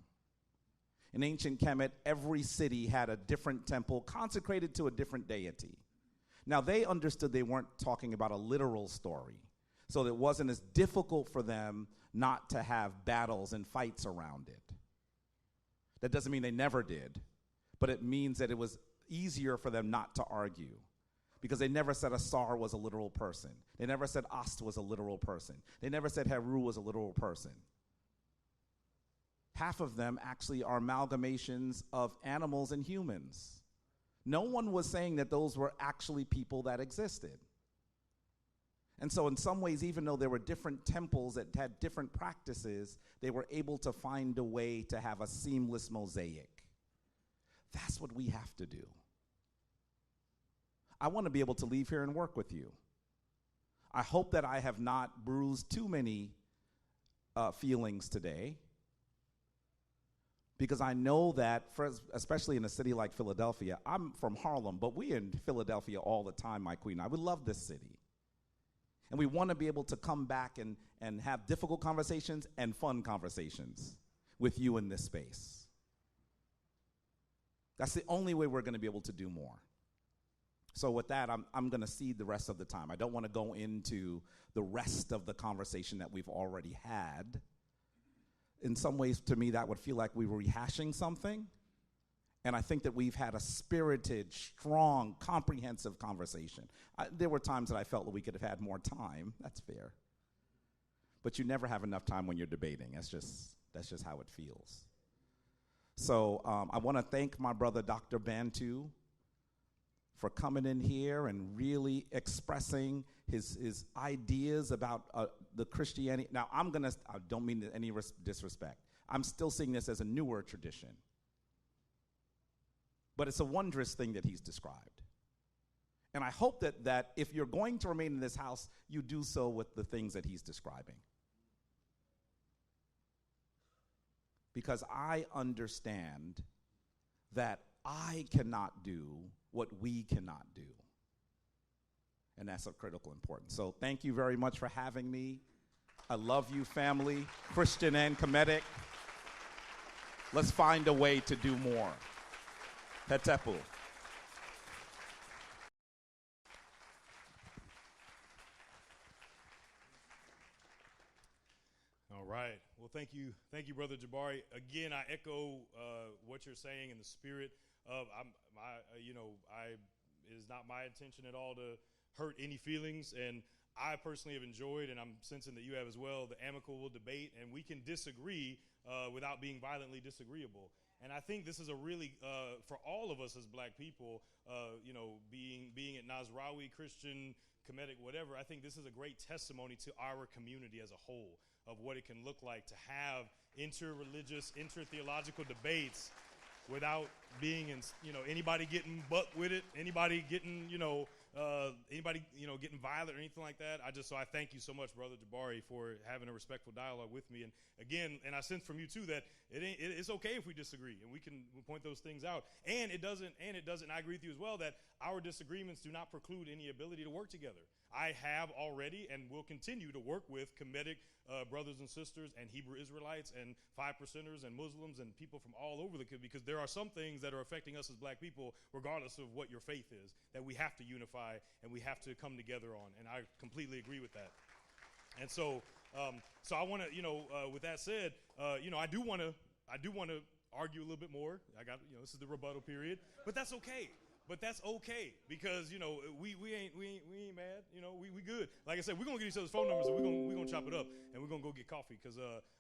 In ancient Kemet, every city had a different temple consecrated to a different deity. Now, they understood they weren't talking about a literal story, so it wasn't as difficult for them not to have battles and fights around it. That doesn't mean they never did, but it means that it was easier for them not to argue, because they never said Asar was a literal person. They never said Ast was a literal person. They never said Heru was a literal person. Half of them actually are amalgamations of animals and humans. No one was saying that those were actually people that existed. And so in some ways, even though there were different temples that had different practices, they were able to find a way to have a seamless mosaic. That's what we have to do. I want to be able to leave here and work with you. I hope that I have not bruised too many feelings today, because I know that, especially in a city like Philadelphia, I'm from Harlem, but we're in Philadelphia all the time, my queen. I would love this city. And we want to be able to come back and have difficult conversations and fun conversations with you in this space. That's the only way we're going to be able to do more. So with that, I'm going to cede the rest of the time. I don't want to go into the rest of the conversation that we've already had. In some ways, to me, that would feel like we were rehashing something. And I think that we've had a spirited, strong, comprehensive conversation. There were times that I felt that we could have had more time. That's fair. But you never have enough time when you're debating. That's just how it feels. So I want to thank my brother, Dr. Bantu, for coming in here and really expressing his ideas about the Christianity. Now, I don't mean any disrespect. I'm still seeing this as a newer tradition. But it's a wondrous thing that he's described. And I hope that if you're going to remain in this house, you do so with the things that he's describing. Because I understand that I cannot do what we cannot do. And that's of critical importance. So thank you very much for having me. I love you, family, Christian and Kemetic. Let's find a way to do more. Hetepu. All right. Well, thank you, Brother Jabari. Again, I echo what you're saying in the spirit of it is not my intention at all to hurt any feelings, and I personally have enjoyed, and I'm sensing that you have as well, the amicable debate, and we can disagree without being violently disagreeable. And I think this is a really, for all of us as black people, being at Nasrawi, Christian, Kemetic, whatever, I think this is a great testimony to our community as a whole of what it can look like to have inter-religious, inter-theological debates without being in, anybody getting buck with it, anybody getting, getting violent or anything like that. So I thank you so much, Brother Jabari, for having a respectful dialogue with me. And again, and I sense from you too that it's okay if we disagree and we point those things out. And it doesn't, I agree with you as well, that our disagreements do not preclude any ability to work together. I have already and will continue to work with Kemetic brothers and sisters and Hebrew Israelites and 5%ers and Muslims and people from all over because there are some things that are affecting us as black people, regardless of what your faith is, that we have to unify and we have to come together on. And I completely agree with that. And so I want to, with that said, I do want to argue a little bit more. This is the rebuttal period, but that's okay. Because we ain't mad. We good. Like I said, we're gonna get each other's phone numbers and we're gonna chop it up and we're gonna go get coffee because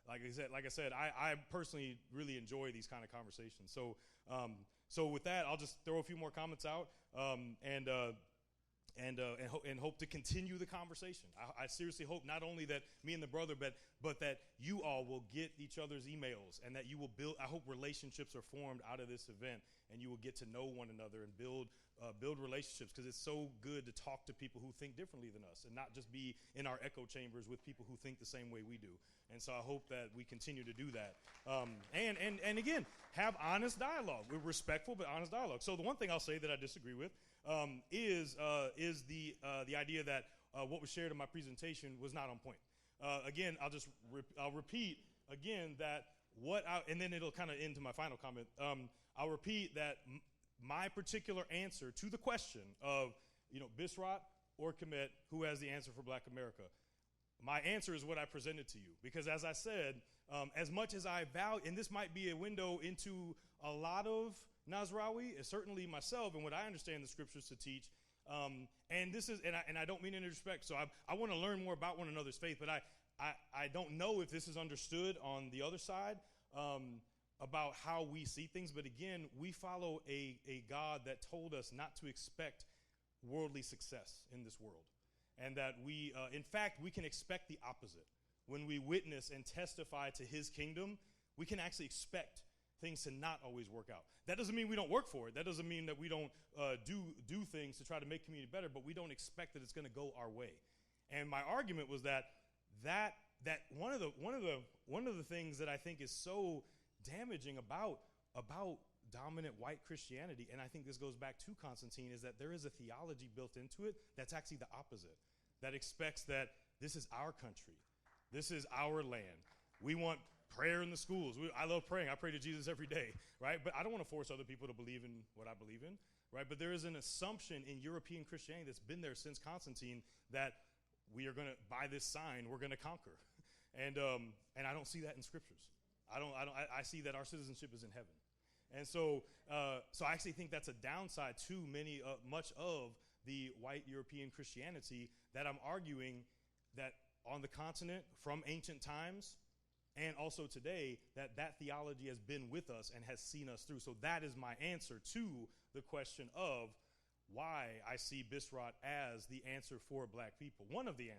like I said, I personally really enjoy these kind of conversations. So with that, I'll just throw a few more comments out and hope to continue the conversation. I seriously hope not only that me and the brother, but that you all will get each other's emails and that you will build. I hope relationships are formed out of this event, and you will get to know one another and build relationships, because it's so good to talk to people who think differently than us and not just be in our echo chambers with people who think the same way we do. And so I hope that we continue to do that. And again, have honest dialogue. We're respectful, but honest dialogue. So the one thing I'll say that I disagree with is the idea that what was shared in my presentation was not on point. Again, I'll repeat again that and then it'll kind of end to my final comment. I'll repeat that my particular answer to the question of, Bisrat or Kemet, who has the answer for Black America? My answer is what I presented to you, because as I said, as much as I value, and this might be a window into a lot of Nazrawi, certainly myself, and what I understand the scriptures to teach. And this is, and I don't mean any disrespect. So I want to learn more about one another's faith, but I don't know if this is understood on the other side about how we see things. But again, we follow a God that told us not to expect worldly success in this world, and that in fact, we can expect the opposite. When we witness and testify to His kingdom, we can actually expect things to not always work out. That doesn't mean we don't work for it. That doesn't mean that we don't do things to try to make community better, but we don't expect that it's going to go our way. And my argument was that one of the things that I think is so damaging about dominant white Christianity, and I think this goes back to Constantine, is that there is a theology built into it that's actually the opposite, that expects that this is our country, this is our land. We want prayer in the schools. I love praying. I pray to Jesus every day, right? But I don't want to force other people to believe in what I believe in, right? But there is an assumption in European Christianity that's been there since Constantine that we are going to, by this sign, we're going to conquer. And I don't see that in scriptures. I see that our citizenship is in heaven. And so I actually think that's a downside to much of the white European Christianity, that I'm arguing that on the continent from ancient times and also today, that theology has been with us and has seen us through. So that is my answer to the question of why I see Bisrat as the answer for black people. One of the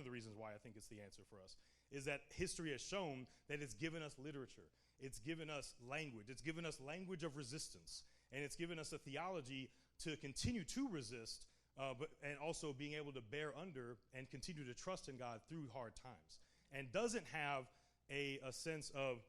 reasons why I think it's the answer for us is that history has shown that it's given us literature. It's given us language. It's given us language of resistance. And it's given us a theology to continue to resist, and also being able to bear under and continue to trust in God through hard times. And doesn't have a sense of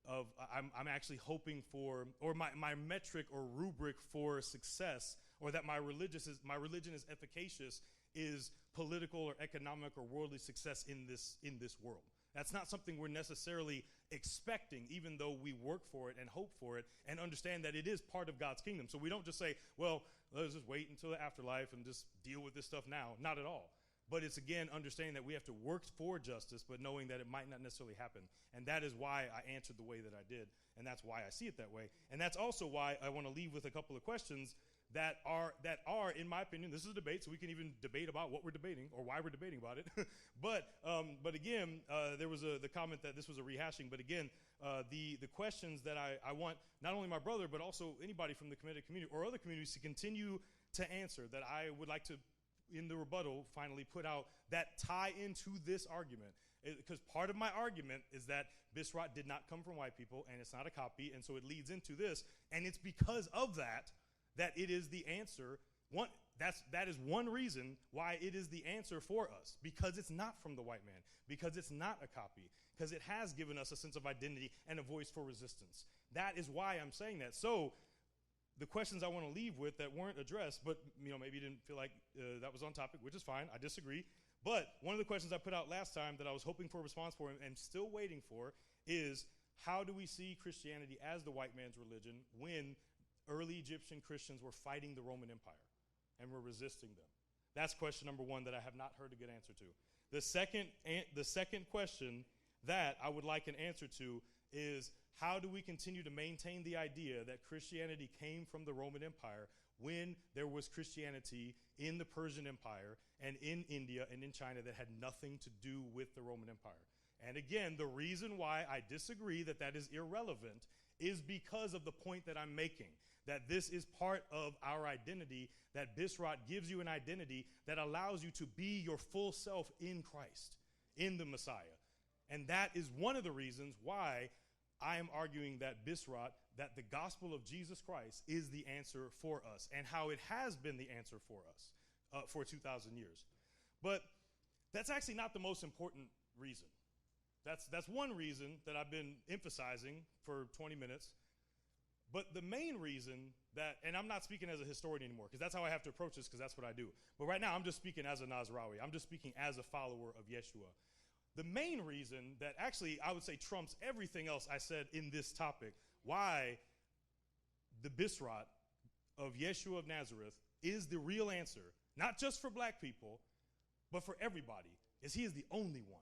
I'm actually hoping for, or my metric or rubric for success, or that my religion is efficacious, is political or economic or worldly success in this world. That's not something we're necessarily expecting, even though we work for it and hope for it and understand that it is part of God's kingdom. So we don't just say, well, let's just wait until the afterlife and just deal with this stuff now. Not at all. But it's, again, understanding that we have to work for justice, but knowing that it might not necessarily happen. And that is why I answered the way that I did, and that's why I see it that way. And that's also why I want to leave with a couple of questions that are, in my opinion, this is a debate, so we can even debate about what we're debating or why we're debating about it. But again, there was the comment that this was a rehashing. But again, the questions that I want not only my brother, but also anybody from the Kemetic community or other communities to continue to answer, that I would like to in the rebuttal, finally put out that tie into this argument. Because part of my argument is that Bisrat did not come from white people, and it's not a copy, and so it leads into this. And it's because of that it is the answer. That is one reason why it is the answer for us, because it's not from the white man, because it's not a copy, because it has given us a sense of identity and a voice for resistance. That is why I'm saying that. So the questions I want to leave with that weren't addressed, but maybe you didn't feel like that was on topic, which is fine. I disagree. But one of the questions I put out last time that I was hoping for a response for and still waiting for is, how do we see Christianity as the white man's religion when early Egyptian Christians were fighting the Roman Empire and were resisting them? That's question number one that I have not heard a good answer to. The second question that I would like an answer to is, how do we continue to maintain the idea that Christianity came from the Roman Empire when there was Christianity in the Persian Empire and in India and in China that had nothing to do with the Roman Empire? And again, the reason why I disagree that is irrelevant is because of the point that I'm making, that this is part of our identity, that Bisrat gives you an identity that allows you to be your full self in Christ, in the Messiah. And that is one of the reasons why I am arguing that Bisrat, that the gospel of Jesus Christ is the answer for us, and how it has been the answer for us for 2,000 years. But that's actually not the most important reason. That's one reason that I've been emphasizing for 20 minutes. But the main reason that, and I'm not speaking as a historian anymore, because that's how I have to approach this, because that's what I do. But right now, I'm just speaking as a Nazrawi. I'm just speaking as a follower of Yeshua. The main reason that actually I would say trumps everything else I said in this topic, why the Bisrat of Yeshua of Nazareth is the real answer, not just for black people, but for everybody, is he is the only one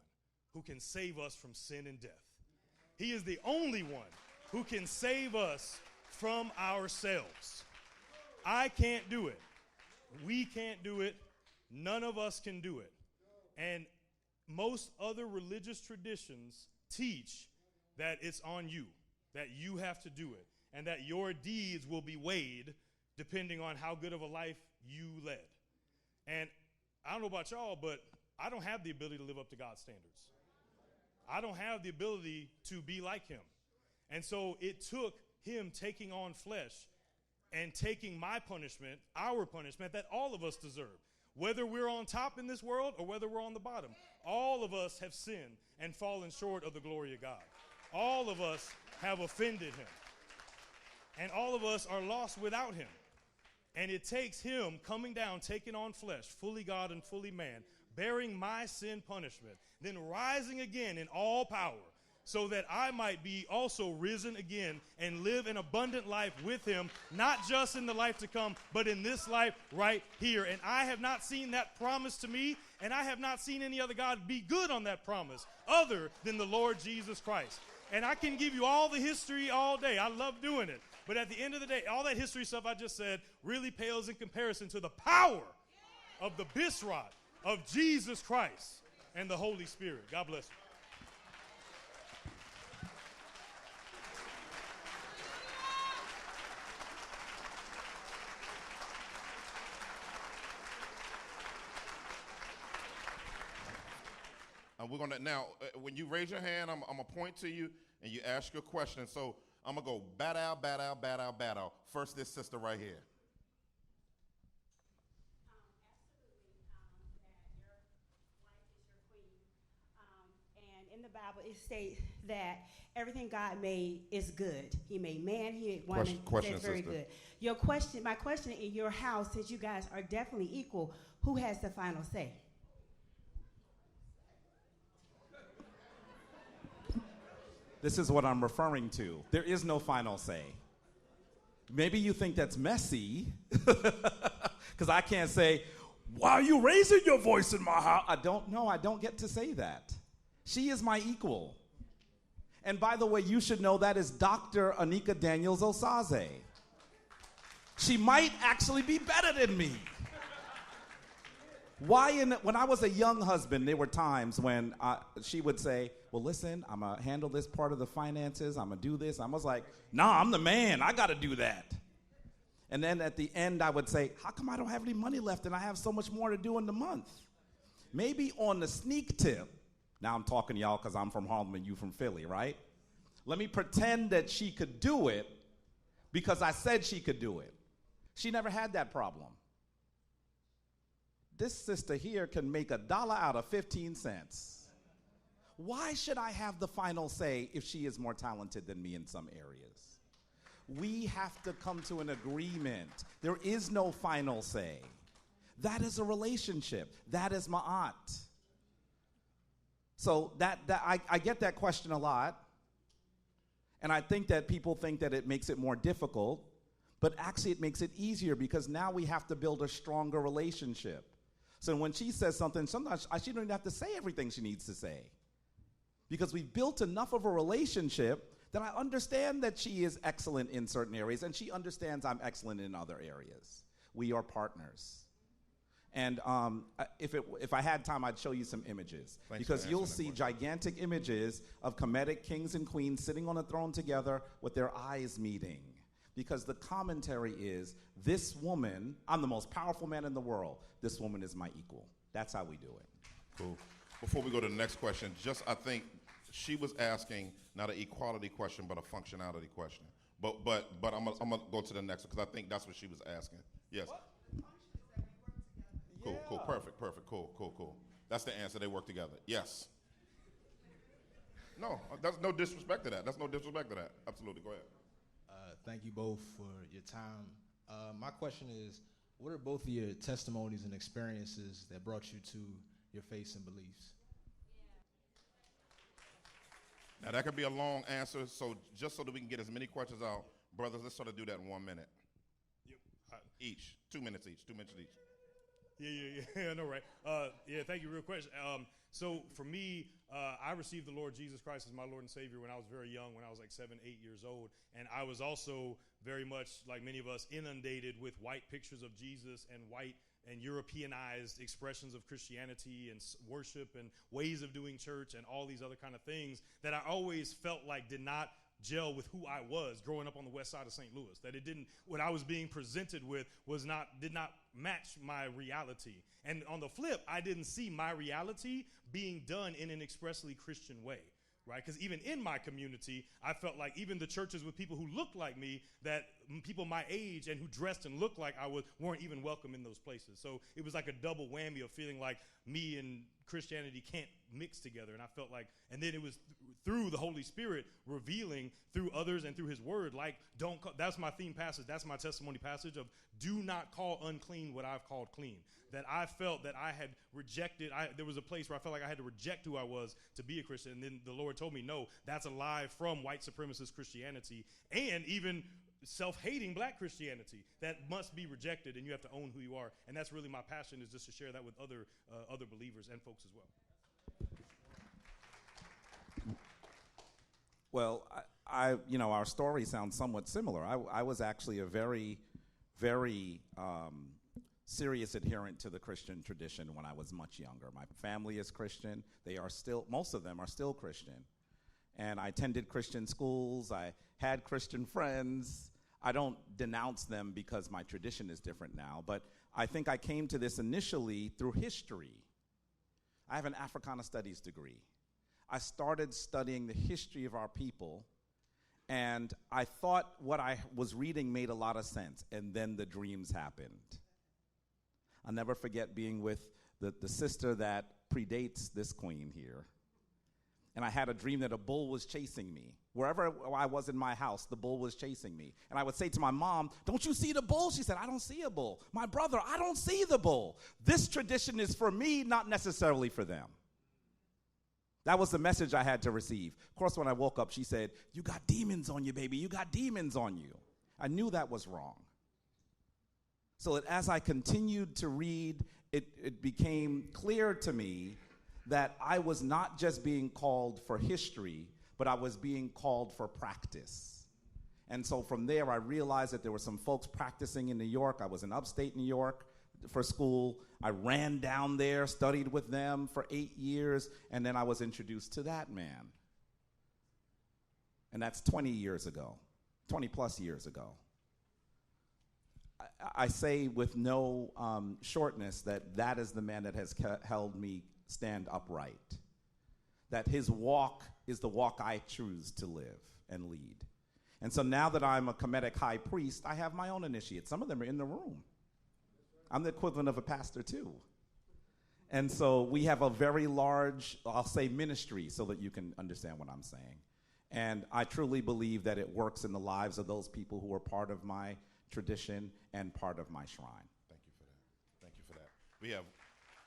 who can save us from sin and death. He is the only one who can save us from ourselves. I can't do it. We can't do it. None of us can do it. And most other religious traditions teach that it's on you, that you have to do it, and that your deeds will be weighed depending on how good of a life you led. And I don't know about y'all, but I don't have the ability to live up to God's standards. I don't have the ability to be like him. And so it took him taking on flesh and taking my punishment, our punishment, that all of us deserve. Whether we're on top in this world or whether we're on the bottom, all of us have sinned and fallen short of the glory of God. All of us have offended him. And all of us are lost without him. And it takes him coming down, taking on flesh, fully God and fully man, bearing my sin punishment, then rising again in all power, so that I might be also risen again and live an abundant life with him, not just in the life to come, but in this life right here. And I have not seen that promise to me, and I have not seen any other God be good on that promise other than the Lord Jesus Christ. And I can give you all the history all day. I love doing it. But at the end of the day, all that history stuff I just said really pales in comparison to the power of the Bisrat of Jesus Christ and the Holy Spirit. God bless you. We're going to now, when you raise your hand, I'm going to point to you and you ask your question. So I'm going to go bat out, bat out, bat out, bat out. First, this sister right here. And in the Bible, it states that everything God made is good. He made man, he made woman. Question, that's very sister. good. My question in your house, since you guys are definitely equal, who has the final say? This is what I'm referring to. There is no final say. Maybe you think that's messy, because I can't say, why are you raising your voice in my house? I don't know. I don't get to say that. She is my equal. And by the way, you should know that is Dr. Anika Daniels Osaze. She might actually be better than me. When I was a young husband, there were times when she would say, well, listen, I'm going to handle this part of the finances. I'm going to do this. I was like, nah, I'm the man. I got to do that. And then at the end, I would say, how come I don't have any money left and I have so much more to do in the month? Maybe on the sneak tip, now I'm talking to y'all because I'm from Harlem and you from Philly, right? Let me pretend that she could do it because I said she could do it. She never had that problem. This sister here can make $1 out of 15 cents. Why should I have the final say if she is more talented than me in some areas? We have to come to an agreement. There is no final say. That is a relationship. That is ma'at. So I get that question a lot. And I think that people think that it makes it more difficult. But actually it makes it easier because now we have to build a stronger relationship. So when she says something, sometimes she don't even have to say everything she needs to say. Because we've built enough of a relationship that I understand that she is excellent in certain areas and she understands I'm excellent in other areas. We are partners. And if I had time, I'd show you some images. Thanks because for you'll answering see that question. gigantic images of Kemetic kings and queens sitting on a throne together with their eyes meeting. Because the commentary is, this woman, I'm the most powerful man in the world. This woman is my equal. That's how we do it. Cool. Before we go to the next question, I think she was asking not an equality question, but a functionality question. But I'm gonna go to the next one because I think that's what she was asking. Yes. Cool. Perfect. Cool. That's the answer. They work together. Yes. No, that's no disrespect to that. Absolutely. Go ahead. Thank you both for your time. My question is, what are both of your testimonies and experiences that brought you to your faith and beliefs? Now that could be a long answer, so just so that we can get as many questions out, brothers, let's sort of do that in 1 minute. Yep. Each. 2 minutes each. Yeah, I know, right? Thank you. Real question. So for me, I received the Lord Jesus Christ as my Lord and Savior when I was very young, when I was like 7, 8 years old. And I was also very much, like many of us, inundated with white pictures of Jesus and white and Europeanized expressions of Christianity and worship and ways of doing church and all these other kind of things that I always felt like did not gel with who I was growing up on the west side of St. Louis. That it didn't, what I was being presented with did not match my reality. And on the flip, I didn't see my reality being done in an expressly Christian way, right? Because even in my community, I felt like even the churches with people who looked like me, that people my age and who dressed and looked like I was, weren't even welcome in those places. So it was like a double whammy of feeling like me and Christianity can't mix together. And I felt like, and then it was through the Holy Spirit revealing through others and through his word, like, that's my theme passage. That's my testimony passage of do not call unclean what I've called clean. That I felt that I had rejected, there was a place where I felt like I had to reject who I was to be a Christian. And then the Lord told me, no, that's a lie from white supremacist Christianity and even self-hating black Christianity that must be rejected, and you have to own who you are. And that's really my passion, is just to share that with other believers and folks as well. Well, our story sounds somewhat similar. I was actually a very, very serious adherent to the Christian tradition when I was much younger. My family is Christian. Most of them are still Christian. And I attended Christian schools. I had Christian friends. I don't denounce them because my tradition is different now, but I think I came to this initially through history. I have an Africana Studies degree. I started studying the history of our people, and I thought what I was reading made a lot of sense, and then the dreams happened. I'll never forget being with the sister that predates this queen here. And I had a dream that a bull was chasing me. Wherever I was in my house, the bull was chasing me. And I would say to my mom, don't you see the bull? She said, I don't see a bull. My brother, I don't see the bull. This tradition is for me, not necessarily for them. That was the message I had to receive. Of course, when I woke up, she said, you got demons on you, baby. You got demons on you. I knew that was wrong. So that as I continued to read, it became clear to me that I was not just being called for history, but I was being called for practice. And so from there, I realized that there were some folks practicing in New York. I was in upstate New York for school. I ran down there, studied with them for 8 years, and then I was introduced to that man. And that's 20 years ago, 20 plus years ago. I say with no shortness that that is the man that has held me stand upright. That his walk is the walk I choose to live and lead. And so now that I'm a Kemetic high priest, I have my own initiates. Some of them are in the room. I'm the equivalent of a pastor too. And so we have a very large, I'll say, ministry so that you can understand what I'm saying. And I truly believe that it works in the lives of those people who are part of my tradition and part of my shrine. Thank you for that. Thank you for that. We have,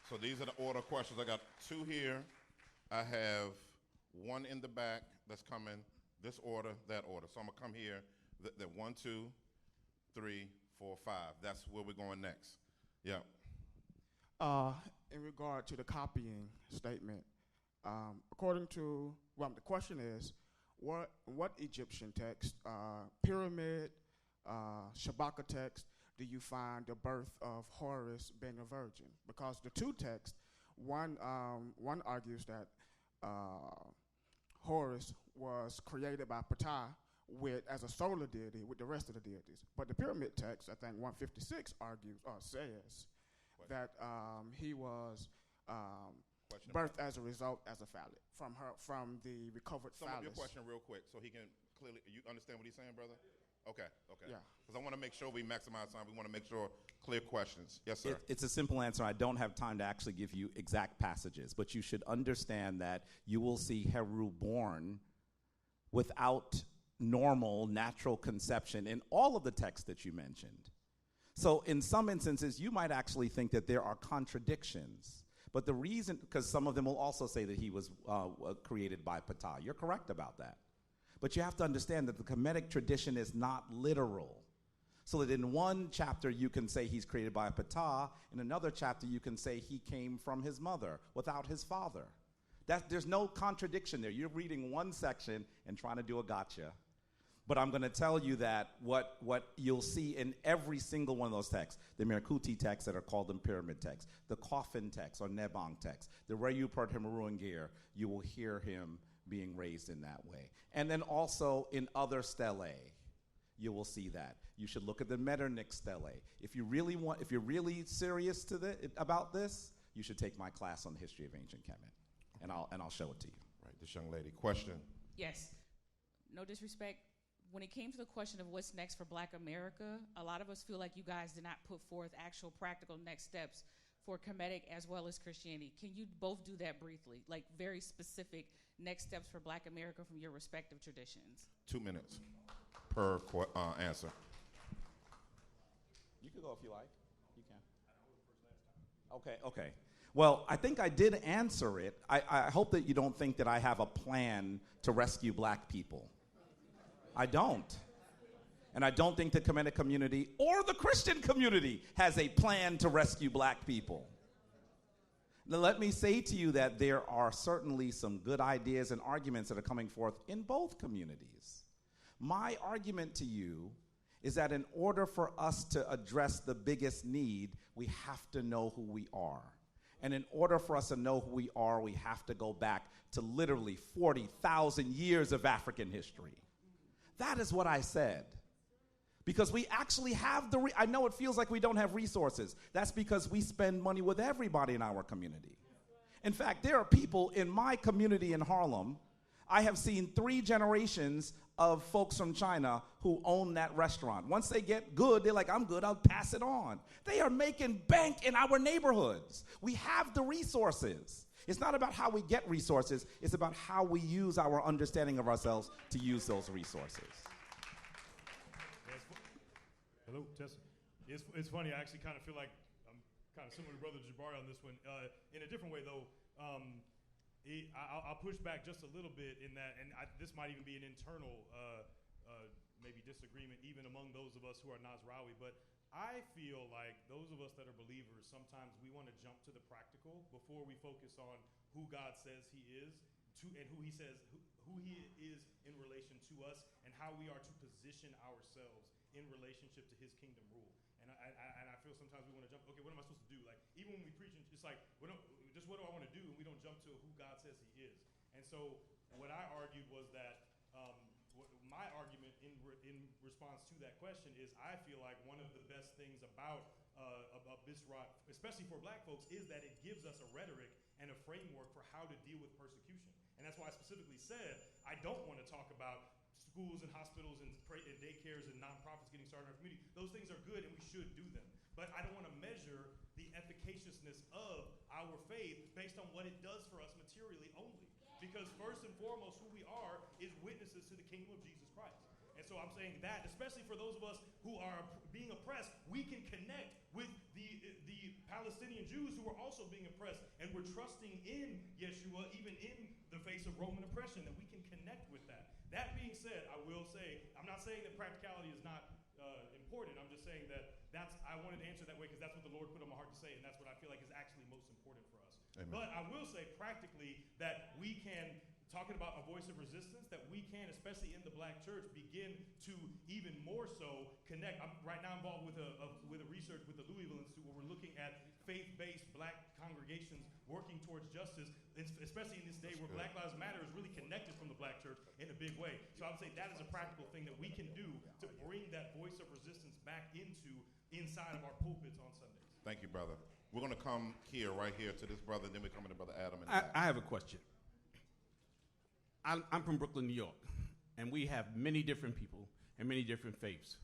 so these are the order questions. I got two here. I have one in the back that's coming, this order, that order. So I'm going to come here, the 1, 2, 3, 4, 5. That's where we're going next. Yeah. In regard to the copying statement, according to, well, the question is, what Egyptian text, pyramid, Shabaka text, do you find the birth of Horus being a virgin? Because the two texts, one argues that Horus was created by Ptah as a solar deity with the rest of the deities. But the pyramid text, I think 156 argues or says that he was birthed as a result as a phallic from the recovered Sum phallus. up your question real quick so he can clearly, you understand what he's saying, brother? Okay. Yeah. Because I want to make sure we maximize time. We want to make sure clear questions. Yes, sir. It's a simple answer. I don't have time to actually give you exact passages, but you should understand that you will see Heru born without normal, natural conception in all of the texts that you mentioned. So in some instances, you might actually think that there are contradictions. But the reason, because some of them will also say that he was created by Ptah. You're correct about that. But you have to understand that the Kemetic tradition is not literal. So that in one chapter you can say he's created by Ptah, in another chapter you can say he came from his mother without his father. There's no contradiction there. You're reading one section and trying to do a gotcha. But I'm going to tell you that what you'll see in every single one of those texts, the Merkuti texts that are called the pyramid texts, the coffin texts or Nebang texts, the Rayupert Himaruangir, you will hear him being raised in that way. And then also in other stelae, you will see that. You should look at the Metternich stelae. If you're really serious about this, you should take my class on the history of ancient Kemet, and I'll show it to you. Right, this young lady. Question. Yes. No disrespect. When it came to the question of what's next for Black America, a lot of us feel like you guys did not put forth actual practical next steps for Kemetic as well as Christianity. Can you both do that briefly, like very specific next steps for Black America from your respective traditions? 2 minutes per answer. You can go if you like. You can. Okay. Well, I think I did answer it. I hope that you don't think that I have a plan to rescue Black people. I don't. And I don't think the Kemetic community or the Christian community has a plan to rescue Black people. Now, let me say to you that there are certainly some good ideas and arguments that are coming forth in both communities. My argument to you is that in order for us to address the biggest need, we have to know who we are. And in order for us to know who we are, we have to go back to literally 40,000 years of African history. That is what I said. Because we actually have I know it feels like we don't have resources. That's because we spend money with everybody in our community. In fact, there are people in my community in Harlem. I have seen 3 generations of folks from China who own that restaurant. Once they get good, they're like, I'm good, I'll pass it on. They are making bank in our neighborhoods. We have the resources. It's not about how we get resources, it's about how we use our understanding of ourselves to use those resources. Hello, Tessa. It's funny, I actually kind of feel like I'm kind of similar to Brother Jabari on this one. In a different way, though, I'll push back just a little bit in that, and this might even be an internal maybe disagreement even among those of us who are Nasrawi, but I feel like those of us that are believers, sometimes we want to jump to the practical before we focus on who God says he is and who he says who he is in relation to us and how we are to position ourselves in relationship to his kingdom rule. And I feel sometimes we want to jump, okay, what am I supposed to do? Like, even when we preach, it's like, just what do I want to do? And we don't jump to who God says he is. And so what I argued was that my argument in response to that question is I feel like one of the best things about Bisrat, especially for black folks, is that it gives us a rhetoric and a framework for how to deal with persecution. And that's why I specifically said I don't want to talk about schools and hospitals and daycares and nonprofits getting started in our community. Those things are good and we should do them. But I don't want to measure the efficaciousness of our faith based on what it does for us materially only. Because first and foremost, who we are is witnesses to the kingdom of Jesus Christ. And so I'm saying that, especially for those of us who are being oppressed, we can connect with the Palestinian Jews who are also being oppressed. And we're trusting in Yeshua, even in the face of Roman oppression, that we can connect with that. That being said, I will say, I'm not saying that practicality is not important. I'm just saying that I wanted to answer that way because that's what the Lord put on my heart to say, and that's what I feel like is actually most important for us. Amen. But I will say practically that we can, talking about a voice of resistance, that we can, especially in the black church, begin to even more so connect. I'm right now involved with a research with the Louisville Institute where we're looking at faith-based black congregations working towards justice, especially in this day where Black Lives Matter is really connected from the black church in a big way. So I would say that is a practical thing that we can do to bring that voice of resistance back inside of our pulpits on Sundays. Thank you, brother. We're going to come right here to this brother, then we come to Brother Adam. I have a question. I'm from Brooklyn, New York, and we have many different people and many different faiths.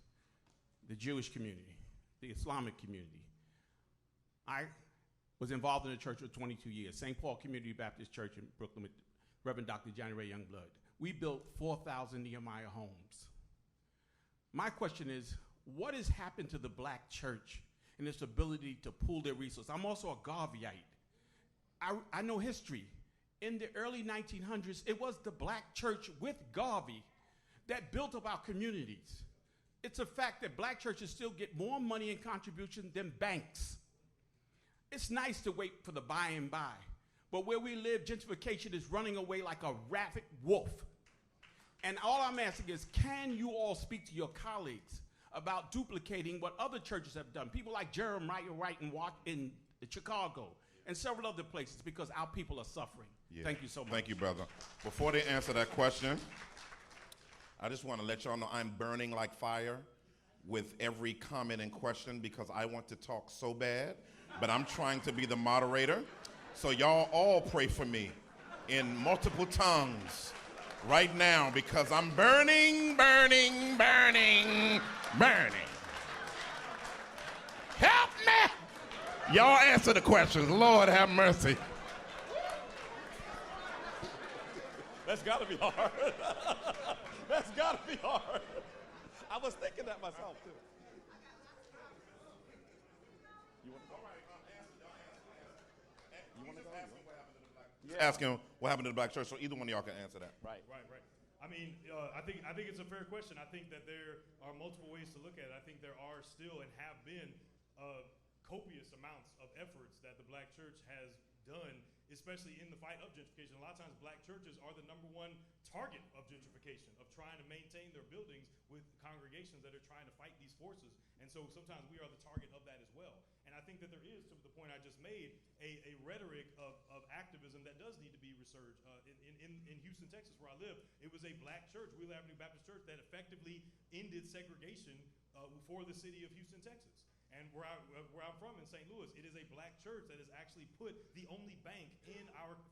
The Jewish community, the Islamic community. I was involved in the church for 22 years, St. Paul Community Baptist Church in Brooklyn with Reverend Dr. Johnny Ray Youngblood. We built 4,000 Nehemiah homes. My question is, what has happened to the black church and its ability to pool their resources? I'm also a Garveyite. I know history. In the early 1900s, it was the black church with Garvey that built up our communities. It's a fact that black churches still get more money in contribution than banks. It's nice to wait for the by and by, but where we live, gentrification is running away like a rabid wolf. And all I'm asking is, can you all speak to your colleagues about duplicating what other churches have done? People like Jeremiah Wright in Chicago and several other places, because our people are suffering. Yeah. Thank you so much. Thank you, brother. Before they answer that question, I just want to let y'all know I'm burning like fire with every comment and question because I want to talk so bad, but I'm trying to be the moderator. So y'all all pray for me in multiple tongues right now because I'm burning, burning, burning, burning. Help me! Y'all answer the questions. Lord have mercy. That's got to be hard. That's got to be hard. I was thinking that myself, too. You want to go? You want to go? Asking what happened to the black church, so either one of y'all can answer that. Right. I mean, I think it's a fair question. I think that there are multiple ways to look at it. I think there are still and have been copious amounts of efforts that the black church has done, especially in the fight of gentrification. A lot of times black churches are the number one target of gentrification, of trying to maintain their buildings with congregations that are trying to fight these forces. And so sometimes we are the target of that as well. And I think that there is, to the point I just made, a rhetoric of activism that does need to be resurged. In Houston, Texas, where I live, it was a black church, Wheeler Avenue Baptist Church, that effectively ended segregation for the city of Houston, Texas. And where I'm from in St. Louis, it is a black church that has actually put the only bank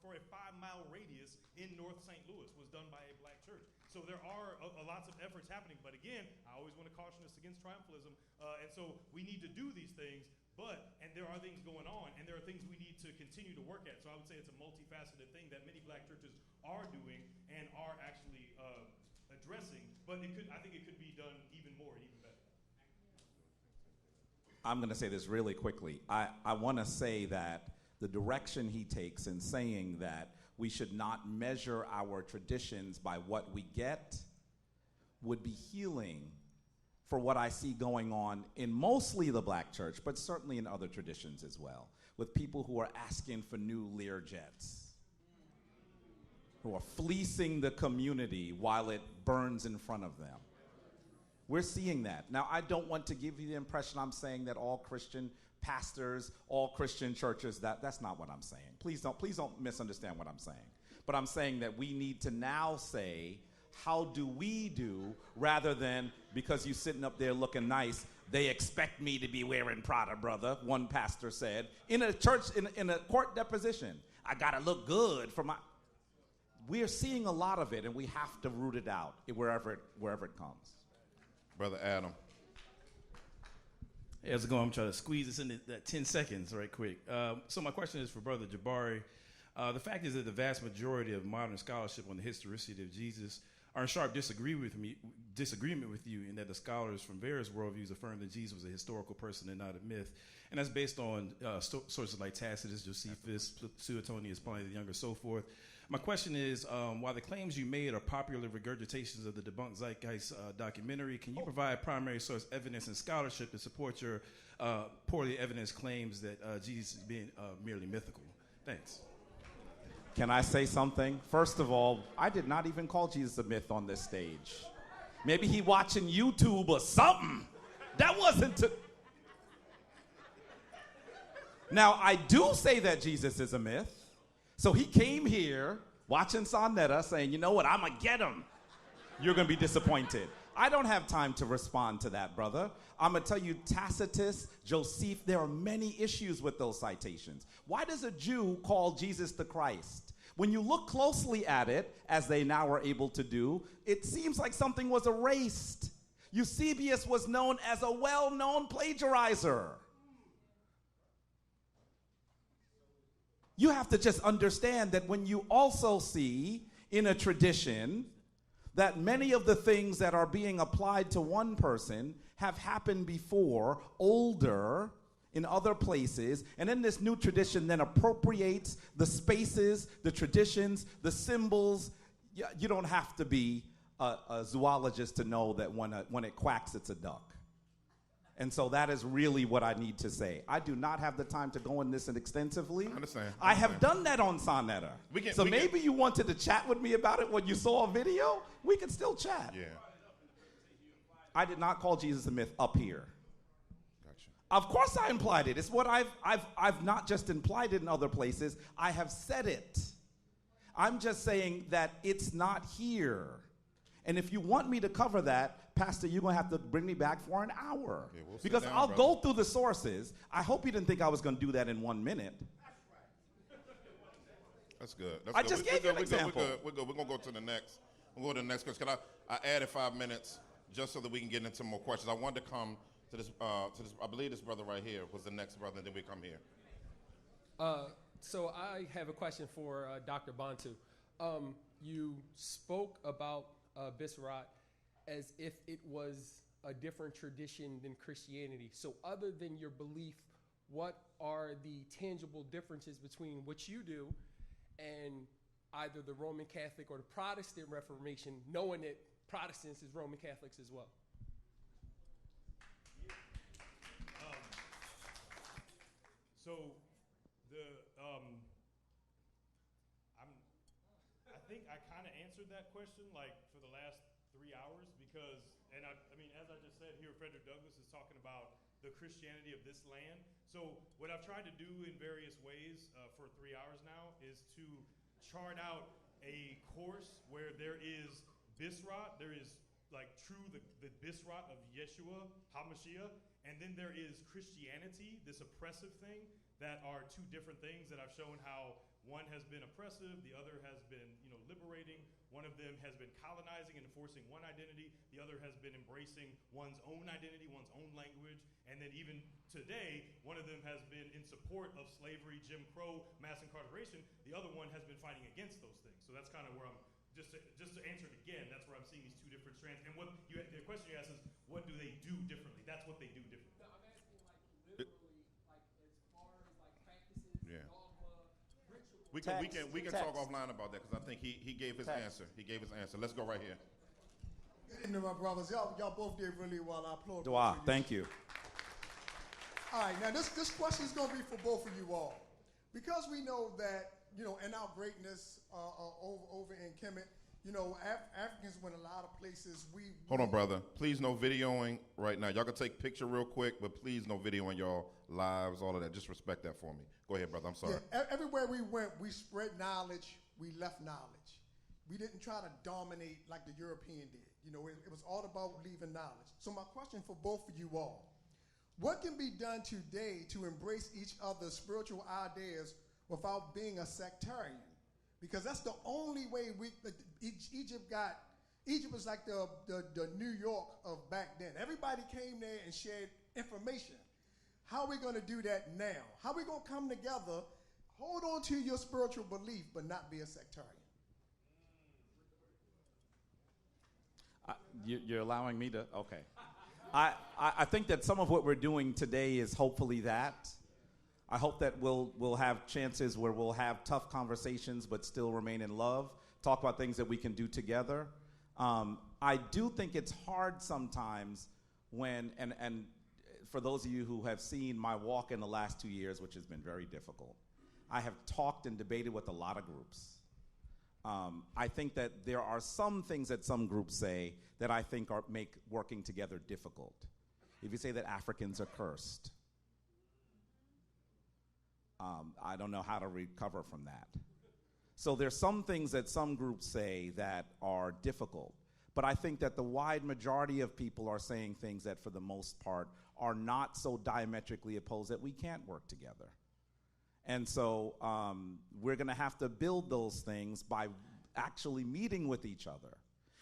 for a 5-mile radius in North St. Louis was done by a black church. So there are lots of efforts happening. But again, I always want to caution us against triumphalism. And so we need to do these things, and there are things going on, and there are things we need to continue to work at. So I would say it's a multifaceted thing that many black churches are doing and are actually addressing. But I think it could be done even more and even better. I'm going to say this really quickly. I want to say that the direction he takes in saying that we should not measure our traditions by what we get would be healing for what I see going on in mostly the black church, but certainly in other traditions as well, with people who are asking for new Learjets, who are fleecing the community while it burns in front of them. We're seeing that. Now, I don't want to give you the impression I'm saying that all Christian pastors, all Christian churches, that's not what I'm saying. Please don't misunderstand what I'm saying. But I'm saying that we need to now say, how do we do, rather than because you sitting up there looking nice, they expect me to be wearing Prada, brother, one pastor said. In a church, in a court deposition, I gotta look good for my... We're seeing a lot of it, and we have to root it out wherever it comes. Brother Adam. Hey, how's it going? I'm trying to squeeze this into that 10 seconds right quick. So my question is for Brother Jabari. The fact is that the vast majority of modern scholarship on the historicity of Jesus are in sharp disagreement with you, in that the scholars from various worldviews affirm that Jesus was a historical person and not a myth. And that's based on sources like Tacitus, Josephus, Suetonius, Pliny the Younger, so forth. My question is, while the claims you made are popular regurgitations of the debunked Zeitgeist documentary, can you provide primary source evidence and scholarship to support your poorly evidenced claims that Jesus is being merely mythical? Thanks. Can I say something? First of all, I did not even call Jesus a myth on this stage. Maybe he watching YouTube or something. That wasn't... Now, I do say that Jesus is a myth. So he came here watching Sonetta saying, you know what, I'm going to get him. You're going to be disappointed. I don't have time to respond to that, brother. I'm going to tell you, Tacitus, Joseph, there are many issues with those citations. Why does a Jew call Jesus the Christ? When you look closely at it, as they now are able to do, it seems like something was erased. Eusebius was known as a well-known plagiarizer. You have to just understand that when you also see in a tradition that many of the things that are being applied to one person have happened before, older, in other places, and then this new tradition then appropriates the spaces, the traditions, the symbols. You don't have to be a zoologist to know that when it quacks, it's a duck. And so that is really what I need to say. I do not have the time to go in this extensively. I understand. I have done that on Sonetta. Maybe you wanted to chat with me about it when you saw a video. We can still chat. Yeah. I did not call Jesus a myth up here. Gotcha. Of course I implied it. It's what I've not just implied it in other places. I have said it. I'm just saying that it's not here. And if you want me to cover that, Pastor, you're going to have to bring me back for an hour. Okay, we'll because down, I'll brother. go through the sources. I hope you didn't think I was going to do that in 1 minute. That's good. I just gave you an example. We're good. We're going to go to the next. We'll go to the next question. I added 5 minutes just so that we can get into more questions. I wanted to come to this, I believe this brother right here was the next brother, and then we come here. So I have a question for Dr. Bantu. You spoke about Bisrat as if it was a different tradition than Christianity. So other than your belief, what are the tangible differences between what you do and either the Roman Catholic or the Protestant Reformation, knowing that Protestants is Roman Catholics as well? I think I kind of answered that question like for the last 3 hours because, and I mean, as I just said here, Frederick Douglass is talking about the Christianity of this land. So what I've tried to do in various ways for 3 hours now is to chart out a course where there is Bisrat, there is like the Bisrat of Yeshua, HaMashiach, and then there is Christianity, this oppressive thing, that are two different things that I've shown how one has been oppressive, the other has been, liberating. One of them has been colonizing and enforcing one identity. The other has been embracing one's own identity, one's own language. And then even today, one of them has been in support of slavery, Jim Crow, mass incarceration. The other one has been fighting against those things. So that's kind of where I'm, just to answer it again, that's where I'm seeing these two different strands. And the question you asked is, what do they do differently? That's what they do differently. No, I'm asking literally, as far as practices, Yeah. dogma, ritual. We can talk offline about that because I think he gave his answer. He gave his answer. Let's go right here. Good evening, my brothers. Y'all both did really well. I applaud both Dua, of you. thank you. All right, now this question is going to be for both of you all. Because we know that, in our greatness over in Kemet, Africans went a lot of places. Hold on, brother. Please no videoing right now. Y'all can take a picture real quick, but please no videoing y'all lives, all of that. Just respect that for me. Go ahead, brother. I'm sorry. Yeah, everywhere we went, we spread knowledge. We left knowledge. We didn't try to dominate like the European did. You know, it was all about leaving knowledge. So my question for both of you all, what can be done today to embrace each other's spiritual ideas without being a sectarian? Because that's the only way Egypt was like the New York of back then. Everybody came there and shared information. How are we going to do that now? How are we going to come together, hold on to your spiritual belief, but not be a sectarian? You're allowing me to? Okay. I think that some of what we're doing today is hopefully that. I hope that we'll have chances where we'll have tough conversations but still remain in love, talk about things that we can do together. I do think it's hard sometimes when, and for those of you who have seen my walk in the last 2 years, which has been very difficult, I have talked and debated with a lot of groups. I think that there are some things that some groups say that I think make working together difficult. If you say that Africans are cursed, I don't know how to recover from that. So there's some things that some groups say that are difficult, but I think that the wide majority of people are saying things that for the most part are not so diametrically opposed that we can't work together. And so we're going to have to build those things by actually meeting with each other.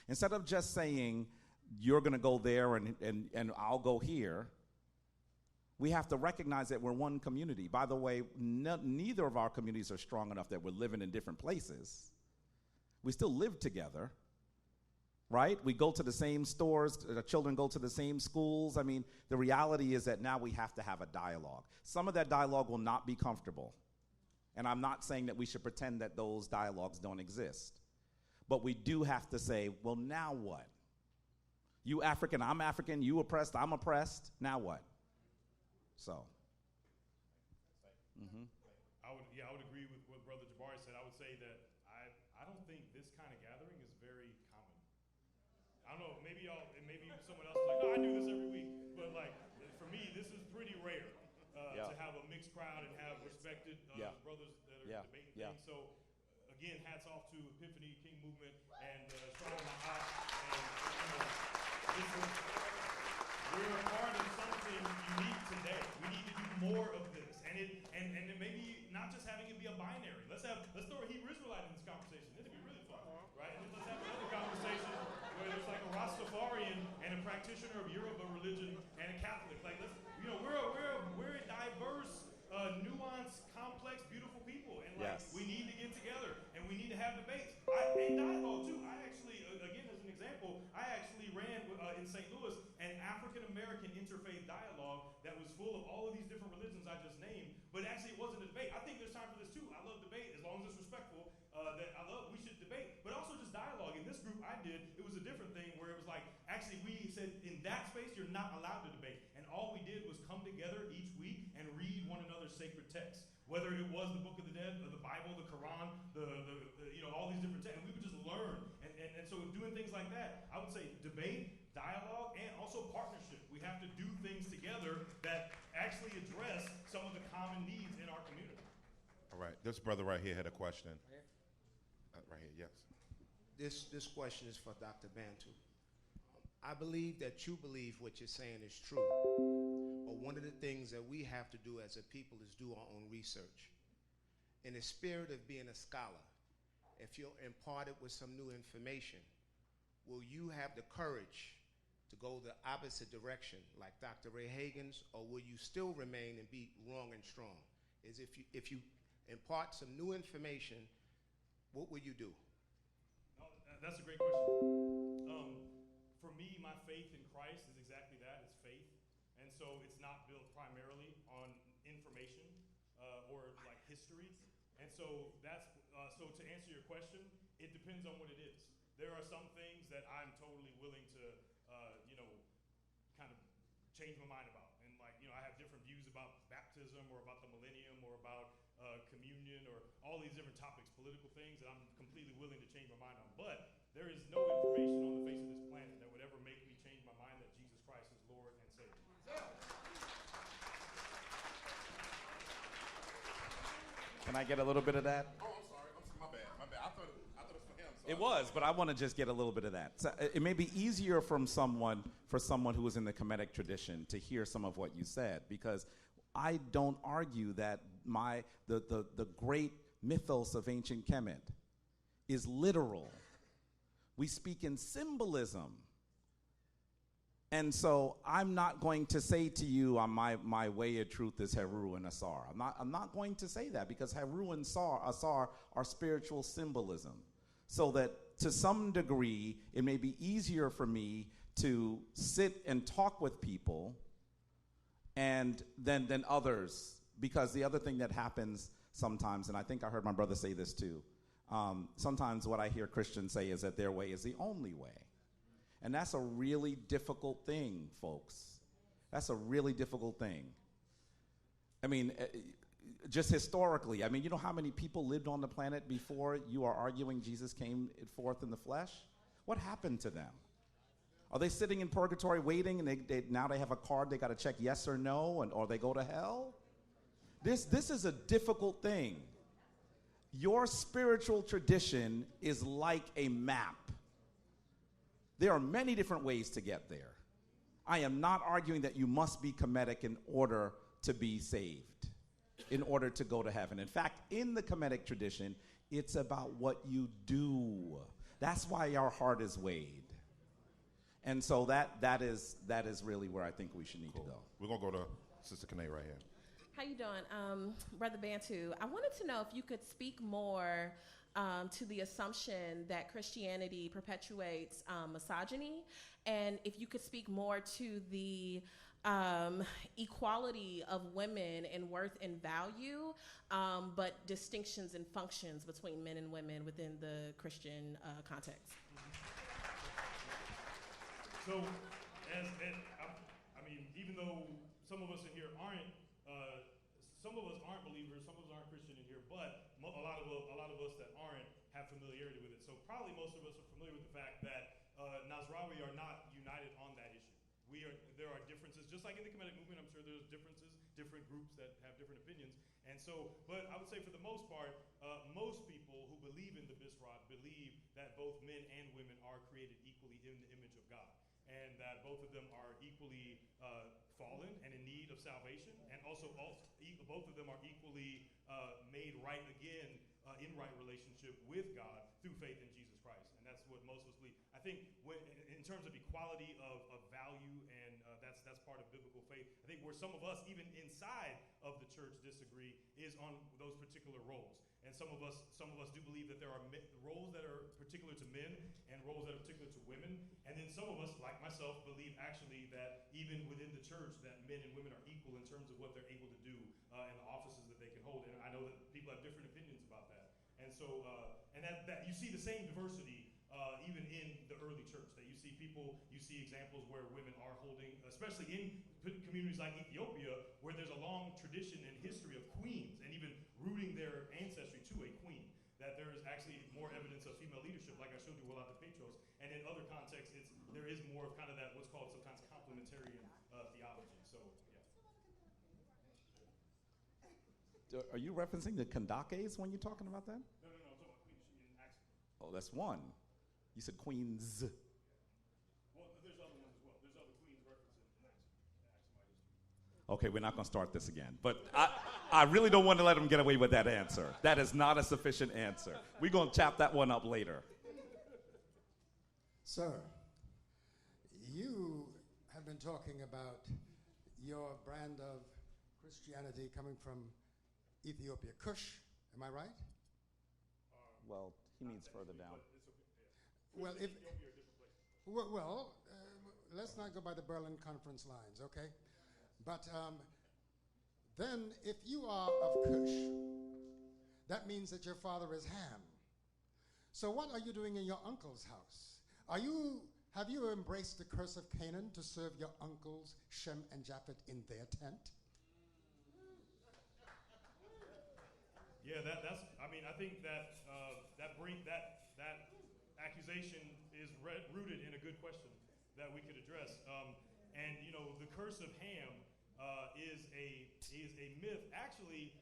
Instead of just saying, you're going to go there and I'll go here, we have to recognize that we're one community. By the way, neither of our communities are strong enough that we're living in different places. We still live together, right? We go to the same stores, the children go to the same schools. I mean, the reality is that now we have to have a dialogue. Some of that dialogue will not be comfortable. And I'm not saying that we should pretend that those dialogues don't exist. But we do have to say, well, now what? You African, I'm African, you oppressed, I'm oppressed, now what? So. Mm-hmm. I would agree with what Brother Jabari said. I would say that I don't think this kind of gathering is very common. I don't know, maybe someone else is like, oh, I do this every week. But like, for me, this is pretty rare to have a mixed crowd and have respected brothers that are debating things. So again, hats off to Epiphany, King Movement, and Strong Mahat. We're a part of something unique today. We need to do more of this. And maybe not just having it be a binary. Let's throw a Hebrew Israelite in this conversation. This would be really fun, right? And let's have another conversation where there's like a Rastafarian and a practitioner of Yoruba religion and a Catholic. Like we're a diverse, nuanced, complex, beautiful people, and we need to get together and we need to have debates and dialogue too. I actually, again as an example, ran in St. Louis an African American interfaith dialogue that was full of all of these different religions I just named, but actually it wasn't a debate. I think there's time for this too. I love debate as long as it's respectful. We should debate, but also just dialogue. In this group I did, it was a different thing where it was like, actually we said in that space you're not allowed to debate, and all we did was come together each week and read one another's sacred texts, whether it was the Book of the Dead, or the Bible, the Quran, all these different texts, and we would just learn. And so doing things like that, I would say debate, dialogue, and also partnership. We have to do things together that actually address some of the common needs in our community. All right, this brother right here had a question. Right here, yes. This question is for Dr. Bantu. I believe that you believe what you're saying is true, but one of the things that we have to do as a people is do our own research. In the spirit of being a scholar, if you're imparted with some new information, will you have the courage to go the opposite direction like Dr. Ray Hagen's, or will you still remain and be wrong and strong? If you impart some new information, what will you do? No, that's a great question. For me, my faith in Christ is exactly that. It's faith. And so it's not built primarily on information or like history. And so so to answer your question, it depends on what it is. There are some things that I'm totally willing to, kind of change my mind about. And I have different views about baptism or about the millennium or about communion or all these different topics, political things that I'm completely willing to change my mind on. But there is no information on the face of this planet that would ever make me change my mind that Jesus Christ is Lord and Savior. Can I get a little bit of that? Oh, I'm sorry. My bad. I thought it was for him. It was, but I want to just get a little bit of that. So it may be easier for someone who was in the Kemetic tradition to hear some of what you said, because I don't argue that the great mythos of ancient Kemet is literal. We speak in symbolism. And so I'm not going to say to you, my way of truth is Heru and Asar. I'm not going to say that, because Heru and Asar are spiritual symbolism. So that to some degree, it may be easier for me to sit and talk with people and than others. Because the other thing that happens sometimes, and I think I heard my brother say this too, sometimes what I hear Christians say is that their way is the only way. And that's a really difficult thing, folks. That's a really difficult thing. I mean, just historically, I mean, you know how many people lived on the planet before you are arguing Jesus came forth in the flesh? What happened to them? Are they sitting in purgatory waiting, and now they have a card they got to check yes or no, or they go to hell? This is a difficult thing. Your spiritual tradition is like a map. There are many different ways to get there. I am not arguing that you must be Kemetic in order to be saved, in order to go to heaven. In fact, in the Kemetic tradition, it's about what you do. That's why our heart is weighed. And so that is really where I think we should need to go. We're going to go to Sister Kane right here. How you doing, Brother Bantu? I wanted to know if you could speak more to the assumption that Christianity perpetuates misogyny, and if you could speak more to the equality of women in worth and value, but distinctions and functions between men and women within the Christian context. So, I mean, even though some of us in here aren't believers, some of us aren't Christian in here, but a lot of us that aren't have familiarity with it. So probably most of us are familiar with the fact that Nasrawi are not united on that issue. There are differences, just like in the Kemetic movement. I'm sure there's differences, different groups that have different opinions. And so, but I would say for the most part, most people who believe in the Bisrat believe that both men and women are created equally in the image of God, and that both of them are equally fallen and in need of salvation, and also both of them are equally made right again in right relationship with God through faith in Jesus Christ. And that's what most of us believe. I think in terms of equality of value, and that's part of biblical faith, I think where some of us, even inside of the church, disagree is on those particular roles. And some of us do believe that there are roles that are particular to men and roles that are particular to women. And then some of us, like myself, believe actually that even within the church that men and women are equal in terms of what they're able to do and the offices that they can hold. And I know that people have different opinions about that. And so, and that you see the same diversity even in the early church, that you see examples where women are holding, especially in communities like Ethiopia, where there's a long tradition and history of queens, and even rooting their ancestry to a queen, that there is actually more evidence of female leadership, like I showed you a lot of Petros. And in other contexts, there is more of kind of that, what's called sometimes complementarian theology. So, yeah. Are you referencing the Kandakes when you're talking about that? No, I'm talking about queens in Acts. Oh, that's one. You said queens. Well, there's other ones as well. There's other queens referenced in Acts. Okay, we're not going to start this again. But I really don't want to let them get away with that answer. That is not a sufficient answer. We're going to chop that one up later. Sir, you have been talking about your brand of Christianity coming from Ethiopia, Kush, am I right? Well, he means further down. Well, let's not go by the Berlin Conference lines, okay? But then if you are of Kush, that means that your father is Ham. So what are you doing in your uncle's house? Have you embraced the curse of Canaan to serve your uncles Shem and Japheth in their tent? Yeah, I think that that accusation is rooted in a good question that we could address. And the curse of Ham is a myth, actually,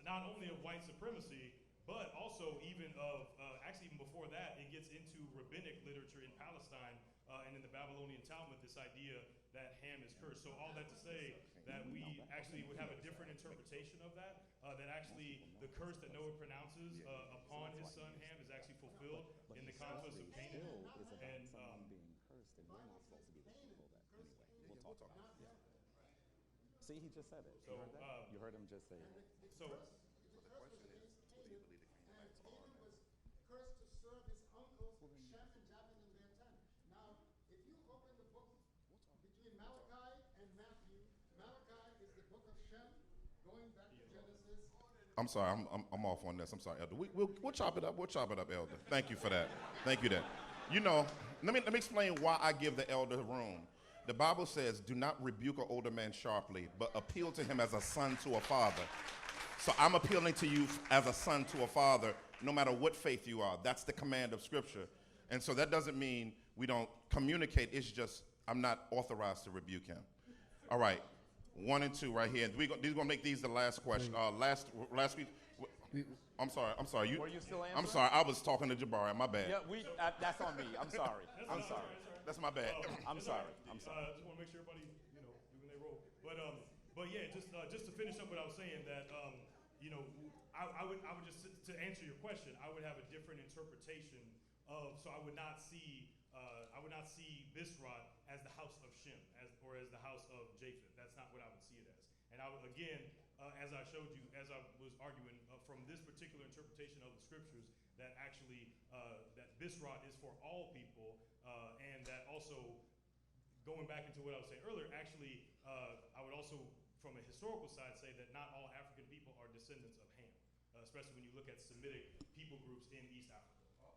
not only of white supremacy, but also even of actually even before that, it gets into rabbinic literature in Palestine and in the Babylonian Talmud, this idea that Ham is cursed. So all that to say that we actually would have a different interpretation of that, that actually the curse that Noah pronounces upon his son Ham is actually fulfilled in the conquest of Canaan. And See, he just said it. So, you heard him just say it. So the question is, what do you believe the Canaanites are? Was cursed to serve his uncles Shem and Japheth in their tent. Now, if you open the book between Malachi and Matthew, Malachi is the book of Shem, going back to Genesis. I'm sorry, I'm off on this. I'm sorry, Elder. We'll chop it up. We'll chop it up, Elder. Thank you for that. Thank you, that. You know, let me explain why I give the elder room. The Bible says, do not rebuke an older man sharply, but appeal to him as a son to a father. So I'm appealing to you as a son to a father, no matter what faith you are. That's the command of Scripture. And so that doesn't mean we don't communicate. It's just I'm not authorized to rebuke him. All right, 1 and 2 right here. These are going to make these the last question. Last week. I'm sorry. Were you still answering? I'm sorry. I was talking to Jabari. My bad. Yeah, that's on me. I'm sorry. I'm sorry. That's my bad. I'm sorry. I just want to make sure everybody, doing their role. But yeah, just to finish up what I was saying, that I would just to answer your question, I would have a different interpretation of. So I would not see Bisrat as the house of Shem, or as the house of Japheth. That's not what I would see it as. And I would again, as I showed you, as I was arguing from this particular interpretation of the scriptures, that actually that Bisrat is for all people. And that also, going back into what I was saying earlier, actually, I would also, from a historical side, say that not all African people are descendants of Ham, especially when you look at Semitic people groups in East Africa.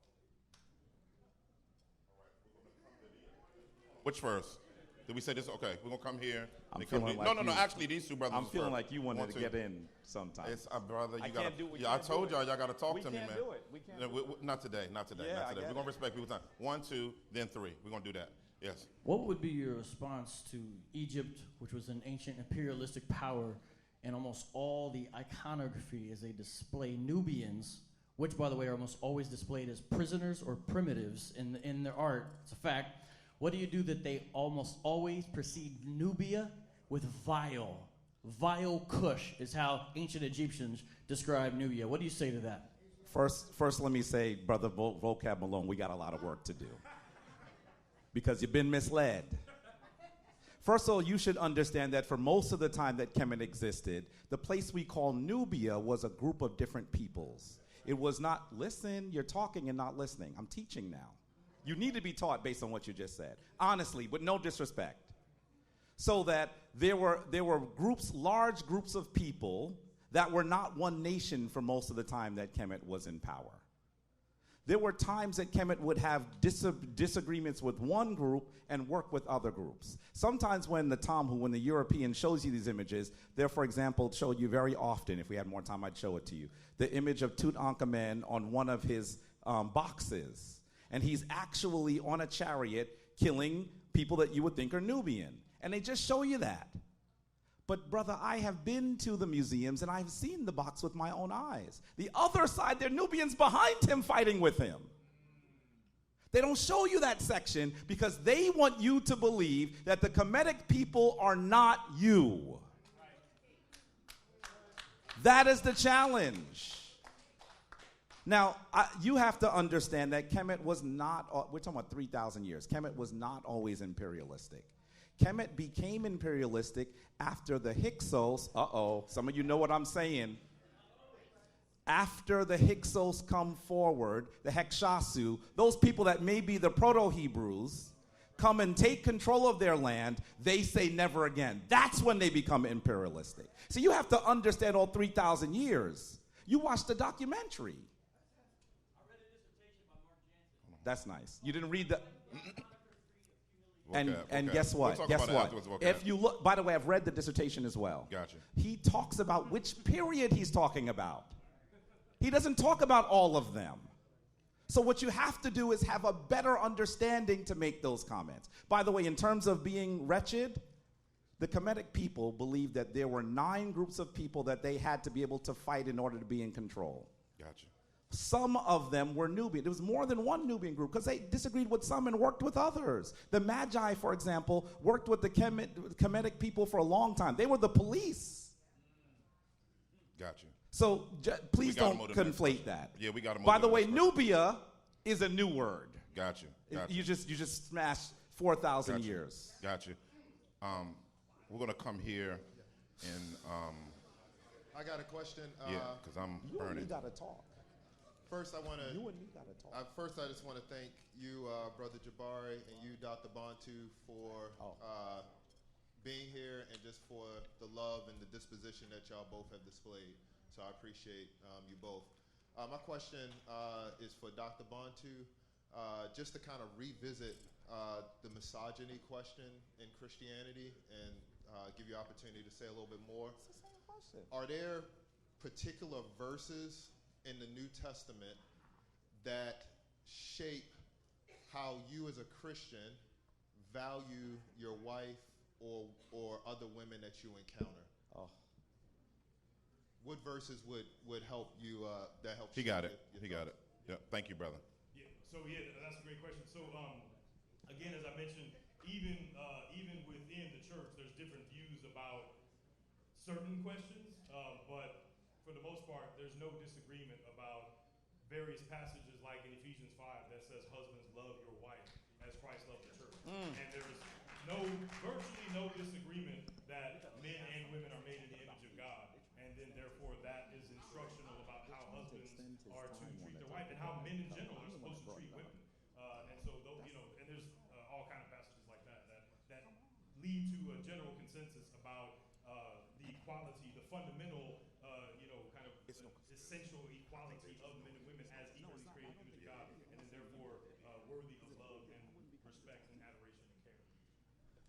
Which verse? Did we say this? Okay, we're going to come here. I'm feeling like no, actually, these two brothers. I'm feeling like you wanted to get in sometime. It's brother. You got to. Yeah, I told y'all got to talk to me, man. We can't do it. We can't. Not today. Not today. Yeah, not today. We're going to respect people's time. 1, 2, then 3. We're going to do that. Yes. What would be your response to Egypt, which was an ancient imperialistic power, and almost all the iconography as they display Nubians, which, by the way, are almost always displayed as prisoners or primitives in their art? It's a fact. What do you do that they almost always precede Nubia with vile? Vile Kush is how ancient Egyptians describe Nubia. What do you say to that? First, let me say, Brother Vocab Malone, we got a lot of work to do. Because you've been misled. First of all, you should understand that for most of the time that Kemet existed, the place we call Nubia was a group of different peoples. It was not, listen, you're talking and not listening. I'm teaching now. You need to be taught based on what you just said. Honestly, with no disrespect. So that there were groups, large groups of people that were not one nation for most of the time that Kemet was in power. There were times that Kemet would have disagreements with one group and work with other groups. Sometimes when the European shows you these images, they're, for example, showed you very often, if we had more time, I'd show it to you, the image of Tutankhamen on one of his boxes. And he's actually on a chariot killing people that you would think are Nubian. And they just show you that. But brother, I have been to the museums and I've seen the box with my own eyes. The other side, there are Nubians behind him fighting with him. They don't show you that section because they want you to believe that the Kemetic people are not you. That is the challenge. Now, you have to understand that Kemet was not, we're talking about 3,000 years. Kemet was not always imperialistic. Kemet became imperialistic after the Hyksos, some of you know what I'm saying. After the Hyksos come forward, the Hekshasu, those people that may be the Proto-Hebrews, come and take control of their land, they say never again. That's when they become imperialistic. So you have to understand all 3,000 years. You watch the documentary. That's nice. You didn't read the... And guess what? If you look, by the way, I've read the dissertation as well. Gotcha. He talks about which period he's talking about. He doesn't talk about all of them. So what you have to do is have a better understanding to make those comments. By the way, in terms of being wretched, the Kemetic people believed that there were 9 groups of people that they had to be able to fight in order to be in control. Gotcha. Some of them were Nubian. There was more than one Nubian group because they disagreed with some and worked with others. The Magi, for example, worked with the Kemetic people for a long time. They were the police. Got you. So please don't conflate that. Yeah, we got to move. By the way, Nubia is a new word. Got you. You just smashed 4,000 years. Got you. We're gonna come here and. I got a question. Yeah, because I'm burning. You gotta talk. First, I want to. You and me gotta talk. First, I just want to thank you, Brother Jabari, and you, Dr. Bantu, for being here and just for the love and the disposition that y'all both have displayed. So I appreciate you both. My question is for Dr. Bantu, just to kind of revisit the misogyny question in Christianity and give you opportunity to say a little bit more. It's the same question. Are there particular verses in the New Testament that shape how you as a Christian value your wife or other women that you encounter? Oh. What verses would help you, that helps He you? got it. He got it. Yeah. Thank you, brother. Yeah. So that's a great question. So again, as I mentioned, even within the church, there's different views about certain questions, but for the most part, there's no disagreement about various passages like in Ephesians 5 that says, husbands, love your wife as Christ loved the church. And there's virtually no disagreement that men and women are made in the image of God. And then therefore that is instructional about how husbands are to treat their wife and how men in general are supposed to treat women. And so, and there's all kind of passages like that lead to a general consensus about the equality, the fundamental, kind of essential equality of men and women as equally created in the image of God, and then therefore worthy of love and respect and adoration and care.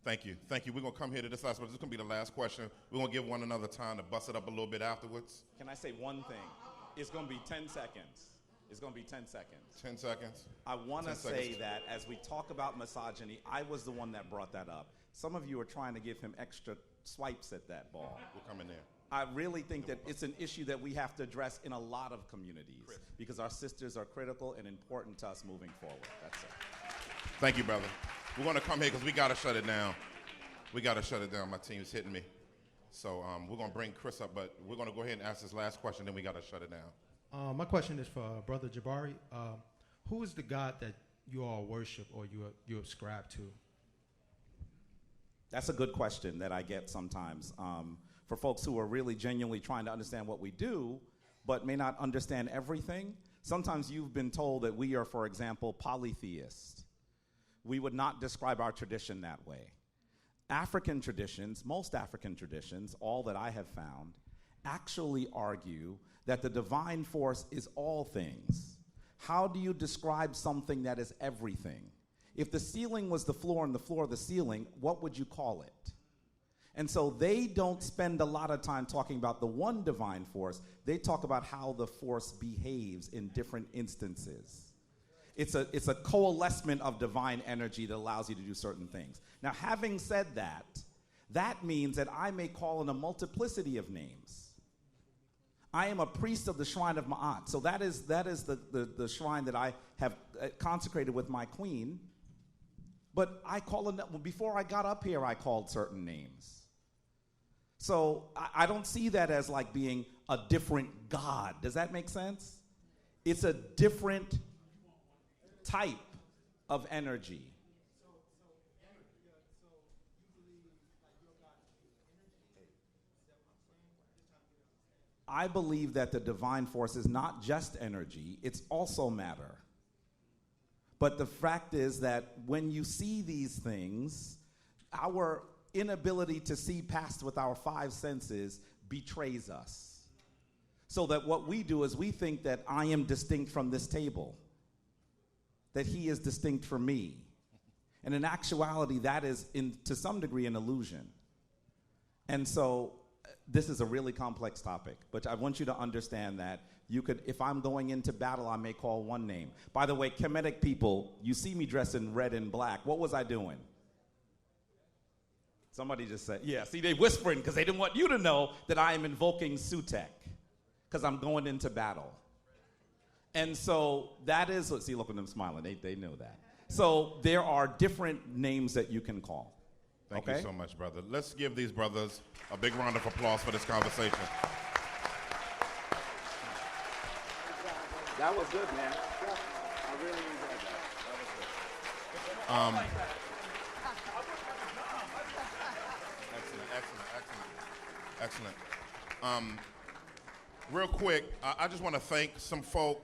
Thank you. Thank you. We're going to come here to this last one. This is going to be the last question. We're going to give one another time to bust it up a little bit afterwards. Can I say one thing? It's going to be 10 seconds. It's going to be 10 seconds. 10 seconds. I want to say that as we talk about misogyny, I was the one that brought that up. Some of you are trying to give him extra swipes at that ball. We'll come in there. I really think that it's an issue that we have to address in a lot of communities because our sisters are critical and important to us moving forward. That's it. Thank you, brother. We're going to come here because we got to shut it down. We got to shut it down. My team's hitting me. So we're going to bring Chris up, but we're going to go ahead and ask this last question, then we got to shut it down. My question is for Brother Jabari. Who is the God that you all worship or you ascribe to? That's a good question that I get sometimes for folks who are really genuinely trying to understand what we do, but may not understand everything. Sometimes you've been told that we are, for example, polytheist. We would not describe our tradition that way. African traditions, most African traditions, all that I have found, actually argue that the divine force is all things. How do you describe something that is everything? If the ceiling was the floor and the floor the ceiling, what would you call it? And so they don't spend a lot of time talking about the one divine force. They talk about how the force behaves in different instances. It's a coalescement of divine energy that allows you to do certain things. Now, having said that, that means that I may call in a multiplicity of names. I am a priest of the shrine of Ma'at. So that is the shrine that I have consecrated with my queen. But I before I got up here, I called certain names. So I don't see that as like being a different God. Does that make sense? It's a different type of energy. I believe that the divine force is not just energy, it's also matter. But the fact is that when you see these things, our inability to see past with our five senses betrays us. So that what we do is we think that I am distinct from this table, that he is distinct from me. And in actuality, that is, to some degree, an illusion. And so this is a really complex topic, but I want you to understand that you could, if I'm going into battle, I may call one name. By the way, Kemetic people, you see me dressed in red and black. What was I doing? Somebody just said, yeah, see, they whispering because they didn't want you to know that I am invoking Sutek because I'm going into battle. And so that is, see, look at them smiling. They know that. So there are different names that you can call. Thank you so much, brother. Let's give these brothers a big round of applause for this conversation. That was good, man. I really enjoyed that. That was good. Excellent. Real quick, I just want to thank some folk.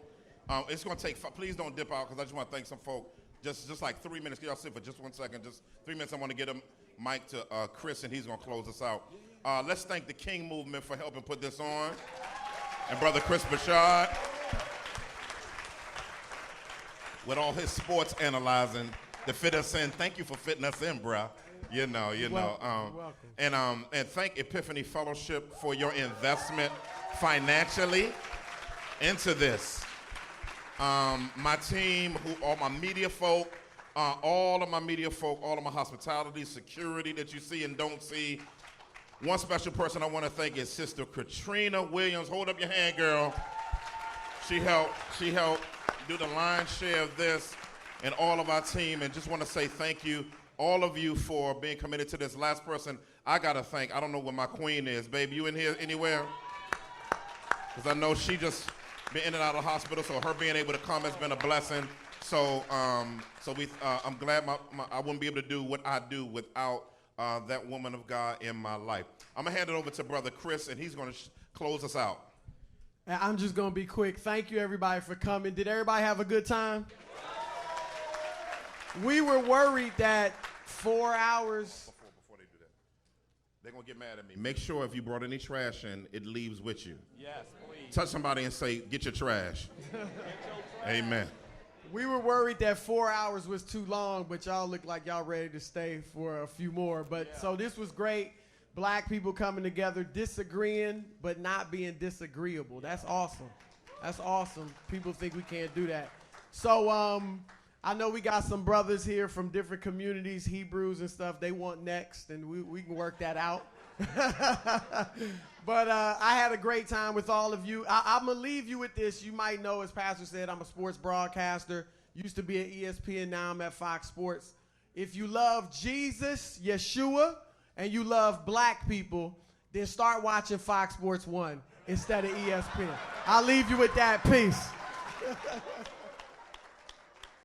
It's going to take, please don't dip out because I just want to thank some folk. Just like 3 minutes. Can y'all sit for just 1 second? Just 3 minutes. I want to get a mic to Chris, and he's going to close us out. Let's thank the King Movement for helping put this on. And Brother Chris Bashard with all his sports analyzing to fit us in. Thank you for fitting us in, bruh. You know. You're welcome. And thank Epiphany Fellowship for your investment financially into this. My team, all my media folk, all of my hospitality, security that you see and don't see. One special person I want to thank is Sister Katrina Williams. Hold up your hand, girl. She helped do the lion's share of this and all of our team, and just want to say thank you, all of you, for being committed to this. Last person I got to thank, I don't know where my queen is. Babe, you in here anywhere? Because I know she just been in and out of the hospital, so her being able to come has been a blessing. So I'm glad I wouldn't be able to do what I do without that woman of God in my life. I'm going to hand it over to Brother Chris, and he's going to close us out. And I'm just going to be quick. Thank you, everybody, for coming. Did everybody have a good time? We were worried that 4 hours. Before they do that, they're going to get mad at me. Make sure if you brought any trash in, it leaves with you. Yes, please. Touch somebody and say, get your trash. Amen. We were worried that 4 hours was too long, but y'all look like y'all ready to stay for a few more. But so this was great. Black people coming together, disagreeing, but not being disagreeable. That's awesome. That's awesome. People think we can't do that. So I know we got some brothers here from different communities, Hebrews and stuff. They want next, and we can work that out. But I had a great time with all of you. I'm going to leave you with this. You might know, as Pastor said, I'm a sports broadcaster. Used to be at ESPN, now I'm at Fox Sports. If you love Jesus, Yeshua, and you love black people, then start watching Fox Sports 1 instead of ESPN. I'll leave you with that. Peace.